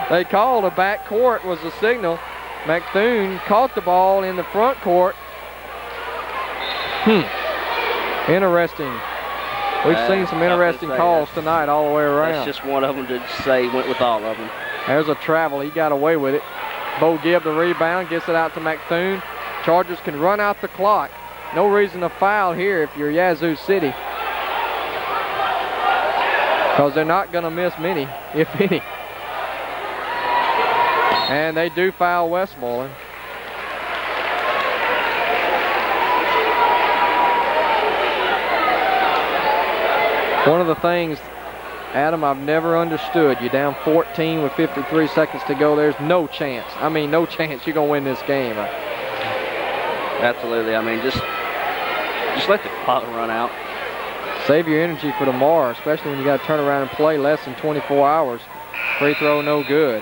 They called a back court was the signal. McThune caught the ball in the front court. Interesting. We've seen some interesting calls tonight all the way around. That's just one of them to say went with all of them. There's a travel. He got away with it. Bo Gibb the rebound, gets it out to McThune. Chargers can run out the clock. No reason to foul here if you're Yazoo City, because they're not going to miss many, if any. And they do foul Westmoreland. One of the things, Adam, I've never understood, you're down 14 with 53 seconds to go. There's no chance. I mean, no chance you're going to win this game. Absolutely. I mean, just let the clock run out. Save your energy for tomorrow, especially when you got to turn around and play less than 24 hours. Free throw, no good.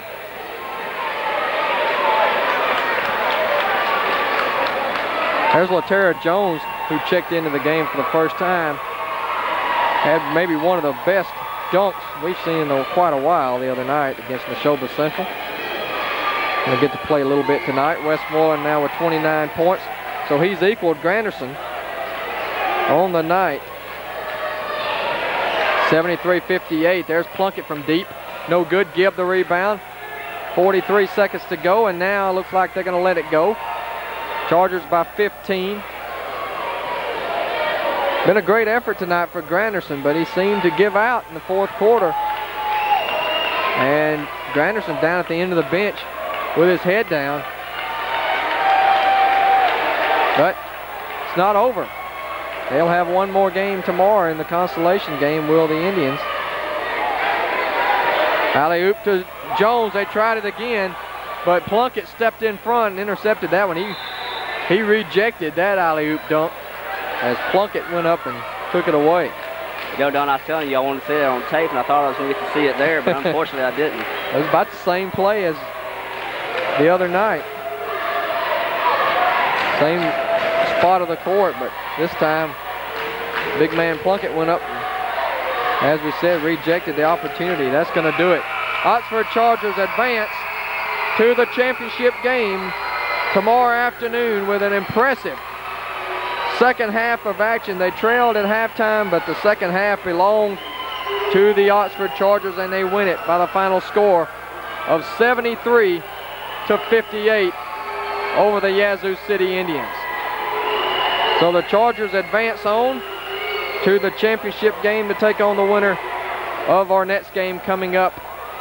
There's Laterra Jones, who checked into the game for the first time. Had maybe one of the best dunks we've seen in quite a while the other night against Neshoba Central. Going to get to play a little bit tonight. Westmoreland now with 29 points. So he's equaled Granderson on the night. 73-58. There's Plunkett from deep. No good. Gibb the rebound. 43 seconds to go, and now it looks like they're going to let it go. Chargers by 15. Been a great effort tonight for Granderson, but he seemed to give out in the fourth quarter. And Granderson down at the end of the bench with his head down. But it's not over. They'll have one more game tomorrow in the consolation game, will the Indians. Alley-oop to Jones. They tried it again, but Plunkett stepped in front and intercepted that one. He rejected that alley-oop dunk as Plunkett went up and took it away. Don, I was telling you I wanted to see it on tape, and I thought I was going to get to see it there, but unfortunately I didn't. It was about the same play as the other night. Same spot of the court, but this time big man Plunkett went up and, as we said, rejected the opportunity. That's going to do it. Oxford Chargers advance to the championship game tomorrow afternoon with an impressive second half of action. They trailed at halftime, but the second half belonged to the Oxford Chargers, and they win it by the final score of 73-58 over the Yazoo City Indians. So the Chargers advance on to the championship game to take on the winner of our next game coming up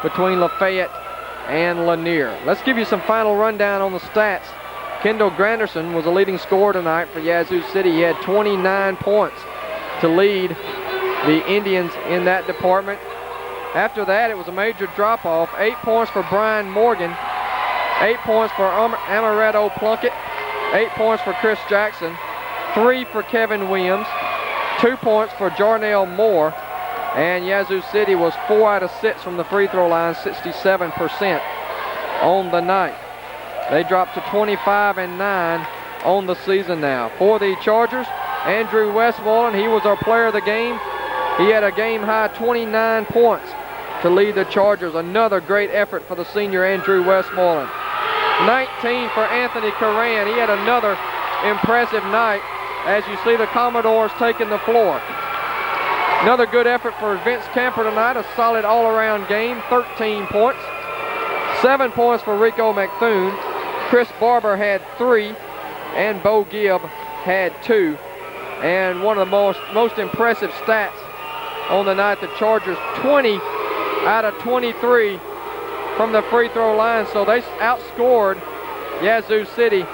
between Lafayette and Lanier. Let's give you some final rundown on the stats. Kendall Granderson was a leading scorer tonight for Yazoo City. He had 29 points to lead the Indians in that department. After that, it was a major drop-off. 8 points for Brian Morgan, 8 points for Amaretto Plunkett, 8 points for Chris Jackson, 3 for Kevin Williams, 2 points for Jarnell Moore, and Yazoo City was 4 out of 6 from the free throw line, 67% on the night. They dropped to 25-9 on the season now. For the Chargers, Andrew Westmoreland, he was our player of the game. He had a game-high 29 points to lead the Chargers. Another great effort for the senior Andrew Westmoreland. 19 for Anthony Coran. He had another impressive night as you see the Commodores taking the floor. Another good effort for Vince Camper tonight. A solid all-around game, 13 points. 7 points for Rico McThune. Chris Barber had 3, and Bo Gibb had 2. And one of the most impressive stats on the night, the Chargers 20 out of 23 from the free throw line. So they outscored Yazoo City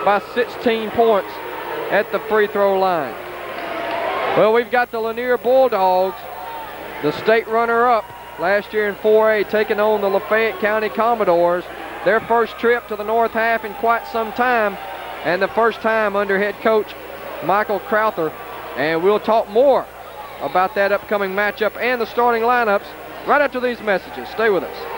by 16 points at the free throw line. Well, we've got the Lanier Bulldogs, the state runner-up last year in 4A, taking on the Lafayette County Commodores. Their first trip to the North Half in quite some time, and the first time under head coach Michael Crowther, and we'll talk more about that upcoming matchup and the starting lineups right after these messages. Stay with us.